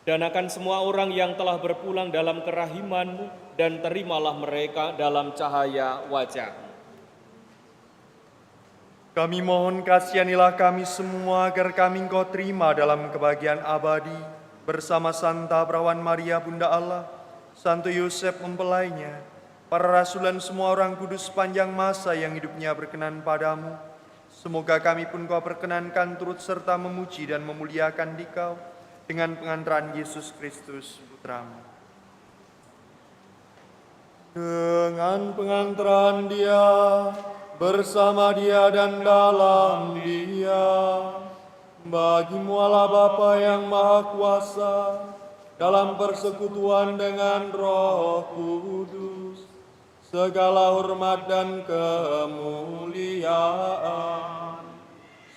Dan akan semua orang yang telah berpulang dalam kerahiman-Mu, dan terimalah mereka dalam cahaya wajah-Mu. Kami mohon kasihanilah kami semua agar kami Engkau terima dalam kebahagiaan abadi bersama Santa Perawan Maria Bunda Allah, Santo Yosef mempelainya, para rasul dan semua orang kudus sepanjang masa yang hidupnya berkenan padamu. Semoga kami pun Kau perkenankan turut serta memuji dan memuliakan Dikau dengan pengantaran Yesus Kristus Putramu. Dengan pengantaran Dia, bersama Dia dan dalam Dia, bagi-Mu Allah Bapa yang Maha Kuasa, dalam persekutuan dengan Roh Kudus, segala hormat dan kemuliaan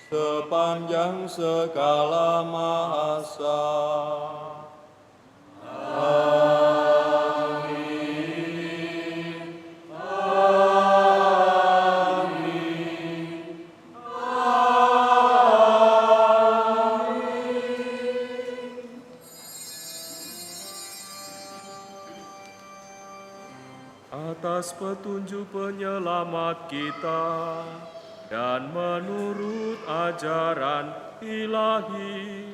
sepanjang segala masa. Atas petunjuk penyelamat kita dan menurut ajaran ilahi,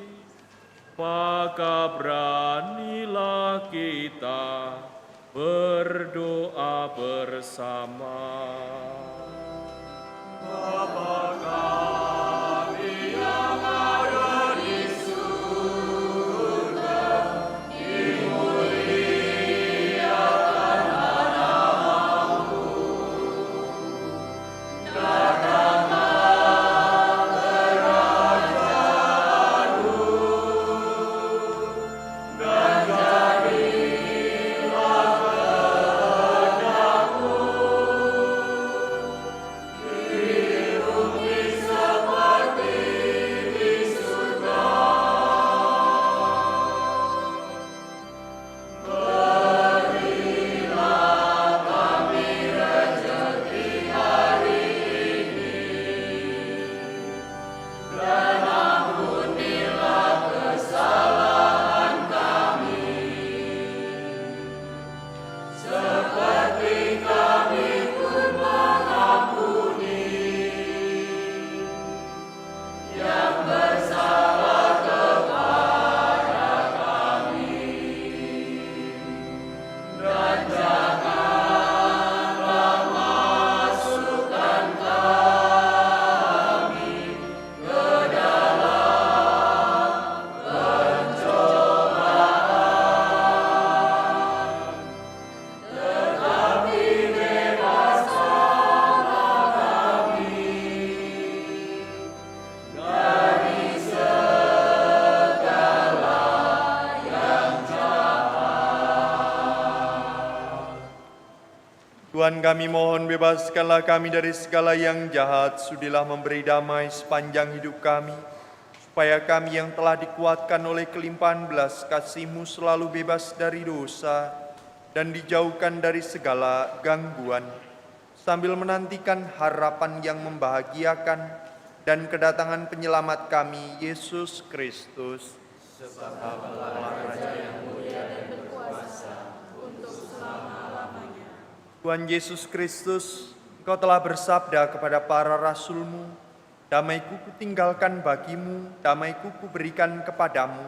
maka beranilah kita berdoa bersama. Bapa kami yang ada di surga, dimuliakan namamu, datanglah kerajaanmu, dan jadilah kehendakmu Tuhan kami mohon bebaskanlah kami dari segala yang jahat, sudilah memberi damai sepanjang hidup kami, supaya kami yang telah dikuatkan oleh kelimpahan belas kasih-Mu selalu bebas dari dosa dan dijauhkan dari segala gangguan, sambil menantikan harapan yang membahagiakan dan kedatangan penyelamat kami, Yesus Kristus. Sebab Raja yang mulia dan berkuasa untuk selama-lamanya. Tuhan Yesus Kristus, Engkau telah bersabda kepada para rasul-Mu, damai-Ku kutinggalkan bagimu, damai-Ku kuberikan kepadamu.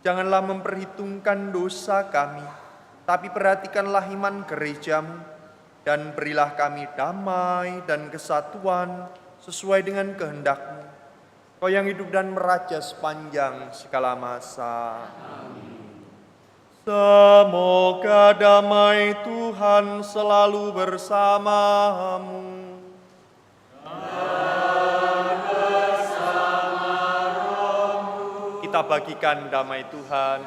Janganlah memperhitungkan dosa kami, tapi perhatikanlah iman gereja-Mu, dan berilah kami damai dan kesatuan sesuai dengan kehendak-Mu. Kau yang hidup dan meraja sepanjang segala masa. Semoga damai Tuhan selalu bersamamu. Kita bagikan damai Tuhan.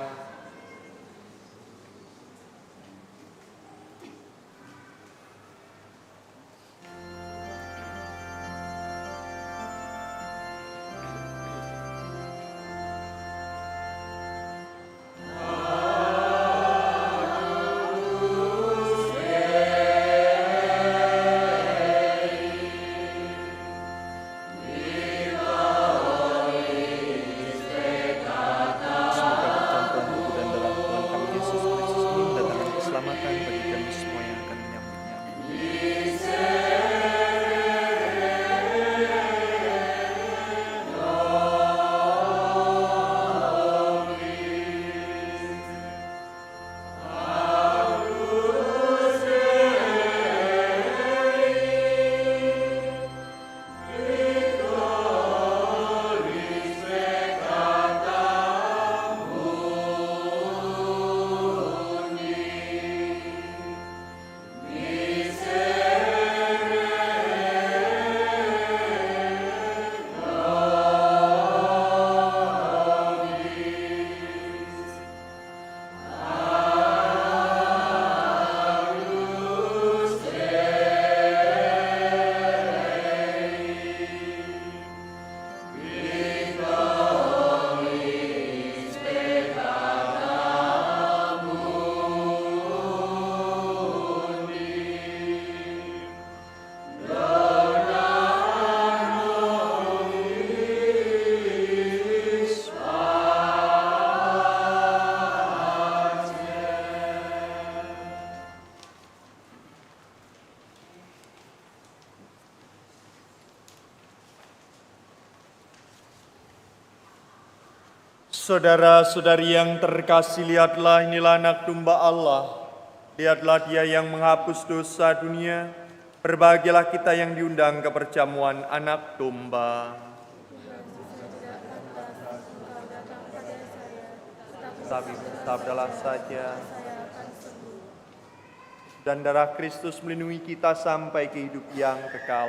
Saudara-saudari yang terkasih, lihatlah, inilah anak domba Allah. Lihatlah dia yang menghapus dosa dunia. Berbahagialah kita yang diundang ke perjamuan anak domba. Tapi bersabdalah saja. Dan darah Kristus melindungi kita sampai ke hidup yang kekal.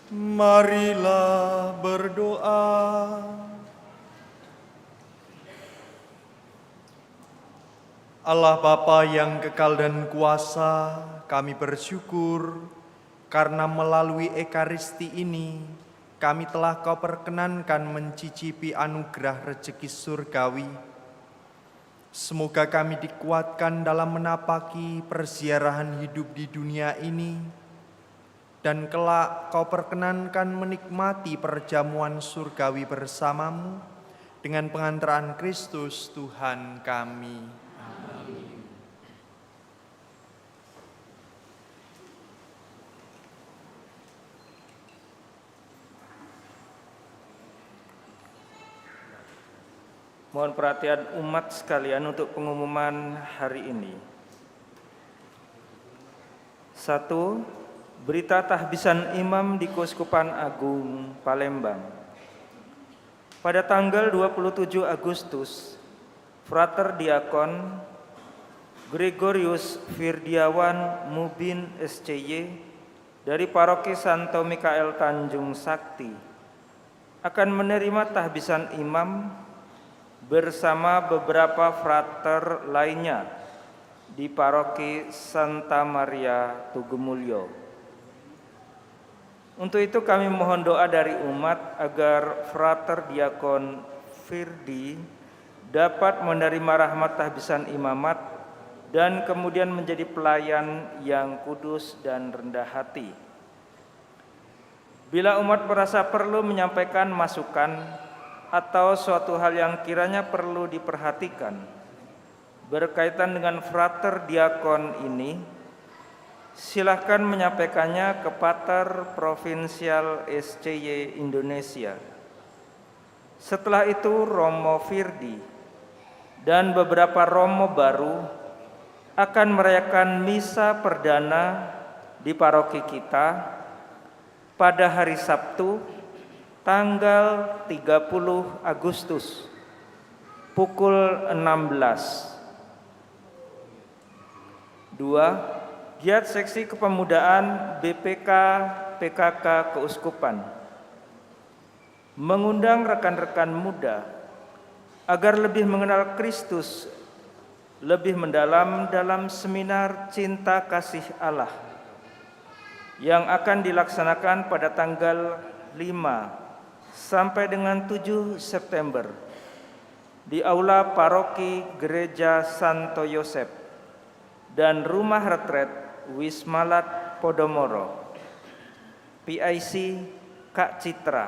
Marilah berdoa. Allah Bapa yang kekal dan kuasa, kami bersyukur karena melalui Ekaristi ini kami telah Kau perkenankan mencicipi anugerah rezeki surgawi. Semoga kami dikuatkan dalam menapaki perziarahan hidup di dunia ini, dan kelak Kau perkenankan menikmati perjamuan surgawi bersamamu dengan pengantaran Kristus Tuhan kami. Amin. Mohon perhatian umat sekalian untuk pengumuman hari ini. 1. Berita tahbisan imam di Keuskupan Agung Palembang. Pada tanggal 27 Agustus, Frater Diakon Gregorius Firdiawan Mubin SCY dari Paroki Santo Mikael Tanjung Sakti akan menerima tahbisan imam bersama beberapa frater lainnya di Paroki Santa Maria Tugumulyo. Untuk itu kami mohon doa dari umat agar Frater Diakon Firdi dapat menerima rahmat tahbisan imamat dan kemudian menjadi pelayan yang kudus dan rendah hati. Bila umat merasa perlu menyampaikan masukan atau suatu hal yang kiranya perlu diperhatikan berkaitan dengan Frater Diakon ini, silahkan menyampaikannya ke Pater Provinsial SCY Indonesia. Setelah itu Romo Firdi dan beberapa Romo baru akan merayakan misa perdana di paroki kita pada hari Sabtu tanggal 30 Agustus pukul 16. 2. Giat Seksi Kepemudaan BPK PKK Keuskupan mengundang rekan-rekan muda agar lebih mengenal Kristus lebih mendalam dalam seminar Cinta Kasih Allah yang akan dilaksanakan pada tanggal 5 sampai dengan 7 September di Aula Paroki Gereja Santo Yosep dan Rumah Retret Wismalat Podomoro. PIC Kak Citra.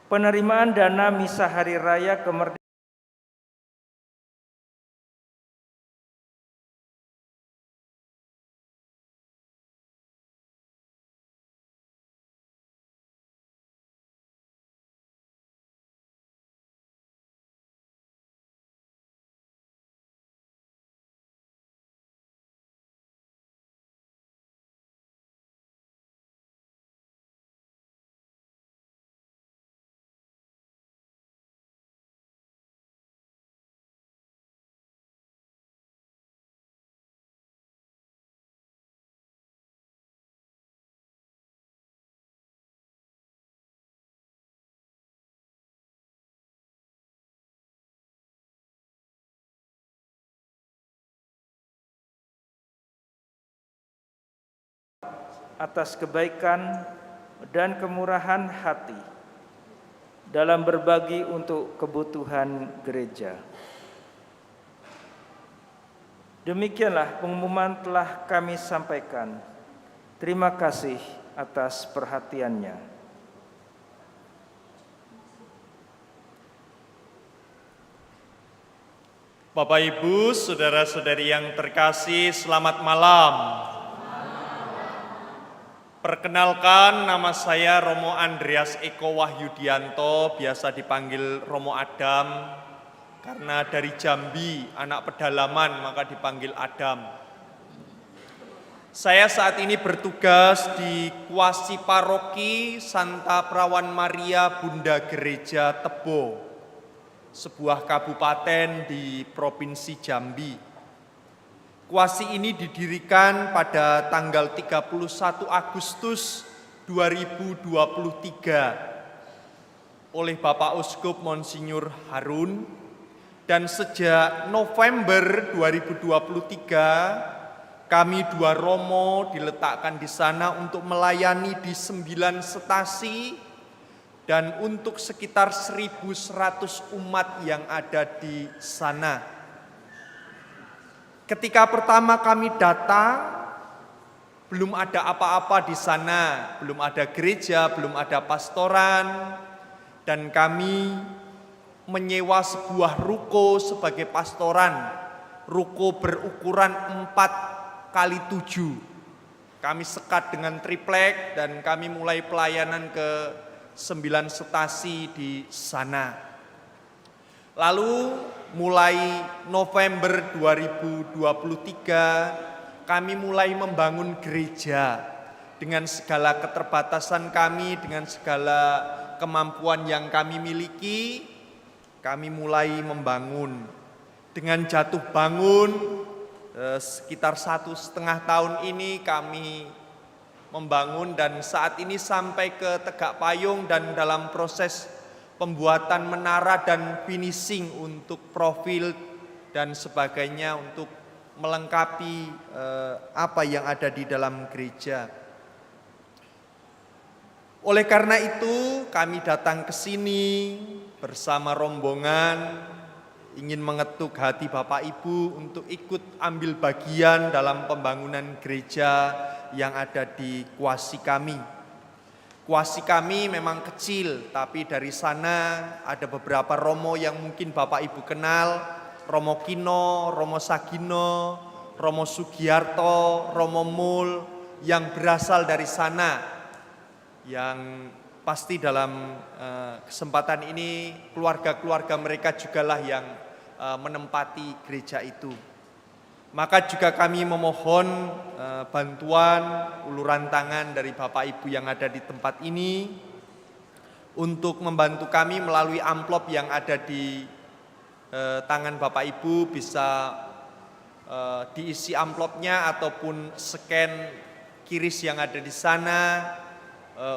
Penerimaan dana Misa Hari Raya Kemerdekaan atas kebaikan dan kemurahan hati dalam berbagi untuk kebutuhan gereja. Demikianlah pengumuman telah kami sampaikan. Terima kasih atas perhatiannya. Bapak, Ibu, saudara-saudari yang terkasih, selamat malam. Perkenalkan, nama saya Romo Andreas Eko Wahyudianto, biasa dipanggil Romo Adam, karena dari Jambi, anak pedalaman, maka dipanggil Adam. Saya saat ini bertugas di Kuasi Paroki Santa Prawan Maria Bunda Gereja Tebo, sebuah kabupaten di Provinsi Jambi. Kuasi ini didirikan pada tanggal 31 Agustus 2023 oleh Bapak Uskup Monsinyur Harun, dan sejak November 2023 kami dua romo diletakkan di sana untuk melayani di 9 stasi dan untuk sekitar 1.100 umat yang ada di sana. Ketika pertama kami datang, belum ada apa-apa di sana, belum ada gereja, belum ada pastoran, dan kami menyewa sebuah ruko sebagai pastoran, ruko berukuran 4x7. Kami sekat dengan triplek dan kami mulai pelayanan ke 9 stasi di sana. Lalu mulai November 2023 kami mulai membangun gereja dengan segala keterbatasan kami, dengan segala kemampuan yang kami miliki. Kami mulai membangun. Dengan jatuh bangun sekitar 1,5 tahun ini kami membangun, dan saat ini sampai ke tegak payung dan dalam proses pembuatan menara dan finishing untuk profil dan sebagainya untuk melengkapi apa yang ada di dalam gereja. Oleh karena itu kami datang ke sini bersama rombongan ingin mengetuk hati Bapak Ibu untuk ikut ambil bagian dalam pembangunan gereja yang ada di kuasi kami. Kuasi kami memang kecil, tapi dari sana ada beberapa romo yang mungkin Bapak Ibu kenal, Romo Kino, Romo Sagino, Romo Sugiarto, Romo Mul, yang berasal dari sana, yang pasti dalam kesempatan ini keluarga-keluarga mereka jugalah yang menempati gereja itu. Maka juga kami memohon bantuan, uluran tangan dari Bapak Ibu yang ada di tempat ini untuk membantu kami melalui amplop yang ada di tangan Bapak Ibu. Bisa diisi amplopnya ataupun scan kiris yang ada di sana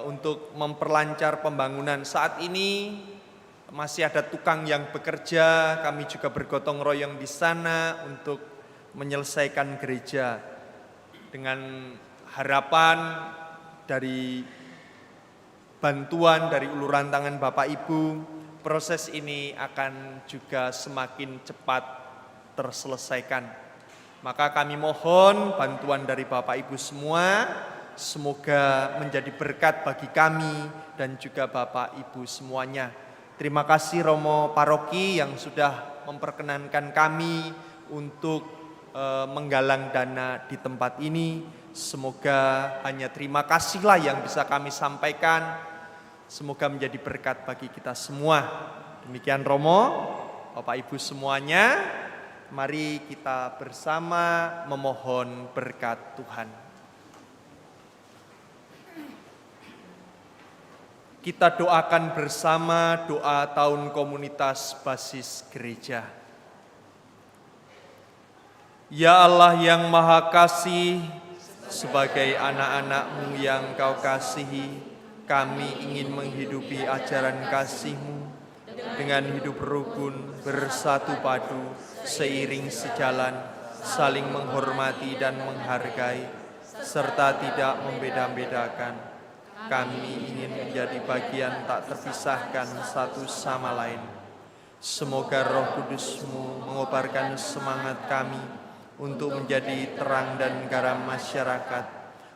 untuk memperlancar pembangunan. Saat ini masih ada tukang yang bekerja, kami juga bergotong royong di sana untuk menyelesaikan gereja dengan harapan dari bantuan dari uluran tangan Bapak Ibu, proses ini akan juga semakin cepat terselesaikan. Maka kami mohon bantuan dari Bapak Ibu semua, semoga menjadi berkat bagi kami dan juga Bapak Ibu semuanya. Terima kasih Romo Paroki yang sudah memperkenankan kami untuk menggalang dana di tempat ini. Semoga hanya terima kasihlah yang bisa kami sampaikan. Semoga menjadi berkat bagi kita semua. Demikian Romo, Bapak Ibu semuanya, mari kita bersama memohon berkat Tuhan. Kita doakan bersama doa tahun komunitas basis gereja. Ya Allah yang Maha Kasih, sebagai anak-anak-Mu yang Kau kasihi, kami ingin menghidupi ajaran kasih-Mu dengan hidup rukun, bersatu padu, seiring sejalan, saling menghormati dan menghargai, serta tidak membeda-bedakan. Kami ingin menjadi bagian tak terpisahkan satu sama lain. Semoga Roh Kudus-Mu mengobarkan semangat kami untuk menjadi terang dan garam masyarakat,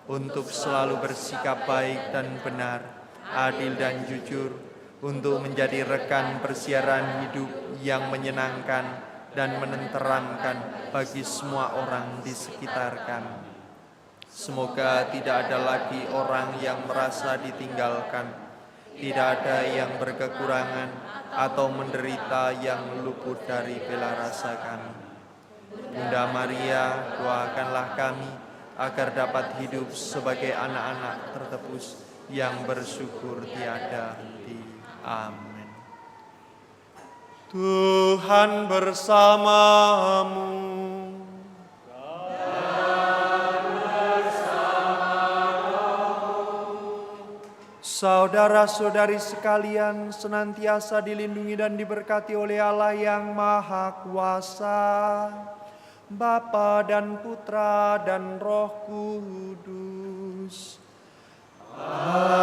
untuk selalu bersikap baik dan benar, adil dan jujur, untuk menjadi rekan persiaran hidup yang menyenangkan dan menenteramkan bagi semua orang di sekitar kami. Semoga tidak ada lagi orang yang merasa ditinggalkan, tidak ada yang berkekurangan atau menderita yang luput dari bela rasa kami. Bunda Maria, doakanlah kami agar dapat hidup sebagai anak-anak tertebus yang bersyukur tiada henti. Amin. Tuhan bersamamu. Saudara-saudari sekalian senantiasa dilindungi dan diberkati oleh Allah yang Maha Kuasa, Bapa dan Putra dan Roh Kudus. Amin.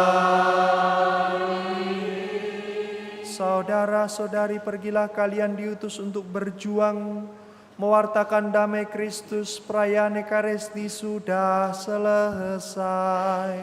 Saudara-saudari, pergilah kalian diutus untuk berjuang mewartakan damai Kristus. Perayaan Ekaristi sudah selesai.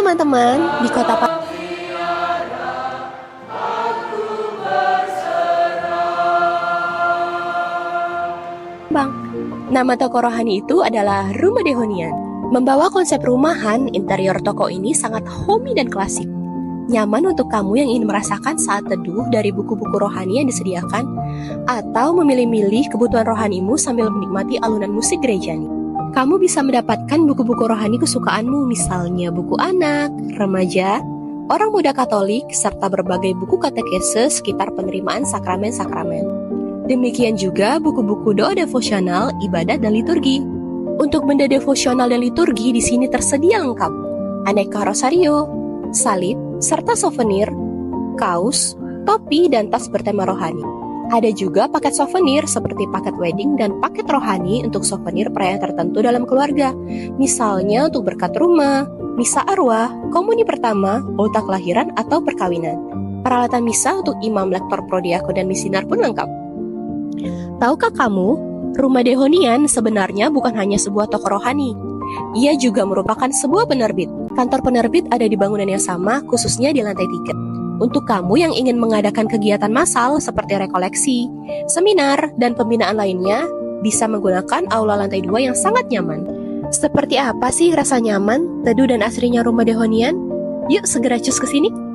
teman-teman, di kota Palembang. Nama toko rohani itu adalah Rumah Dehonian. Membawa konsep rumahan, interior toko ini sangat homey dan klasik. Nyaman untuk kamu yang ingin merasakan saat teduh dari buku-buku rohani yang disediakan, atau memilih-milih kebutuhan rohanimu sambil menikmati alunan musik gerejani. Kamu bisa mendapatkan buku-buku rohani kesukaanmu, misalnya buku anak, remaja, orang muda Katolik, serta berbagai buku katekese sekitar penerimaan sakramen-sakramen. Demikian juga buku-buku doa devosional, ibadat, dan liturgi. Untuk benda devosional dan liturgi di sini tersedia lengkap. Aneka rosario, salib, serta souvenir, kaos, topi, dan tas bertema rohani. Ada juga paket souvenir seperti paket wedding dan paket rohani untuk souvenir perayaan tertentu dalam keluarga. Misalnya untuk berkat rumah, misa arwah, komuni pertama, ulta kelahiran, atau perkawinan. Peralatan misa untuk imam, lektor, prodiakon, dan misinar pun lengkap. Tahukah kamu, Rumah Dehonian sebenarnya bukan hanya sebuah toko rohani. Ia juga merupakan sebuah penerbit. Kantor penerbit ada di bangunan yang sama, khususnya di lantai 3. Untuk kamu yang ingin mengadakan kegiatan massal seperti rekoleksi, seminar, dan pembinaan lainnya, bisa menggunakan aula lantai 2 yang sangat nyaman. Seperti apa sih rasa nyaman, teduh, dan asrinya Rumah Dehonian? Yuk segera cus ke sini.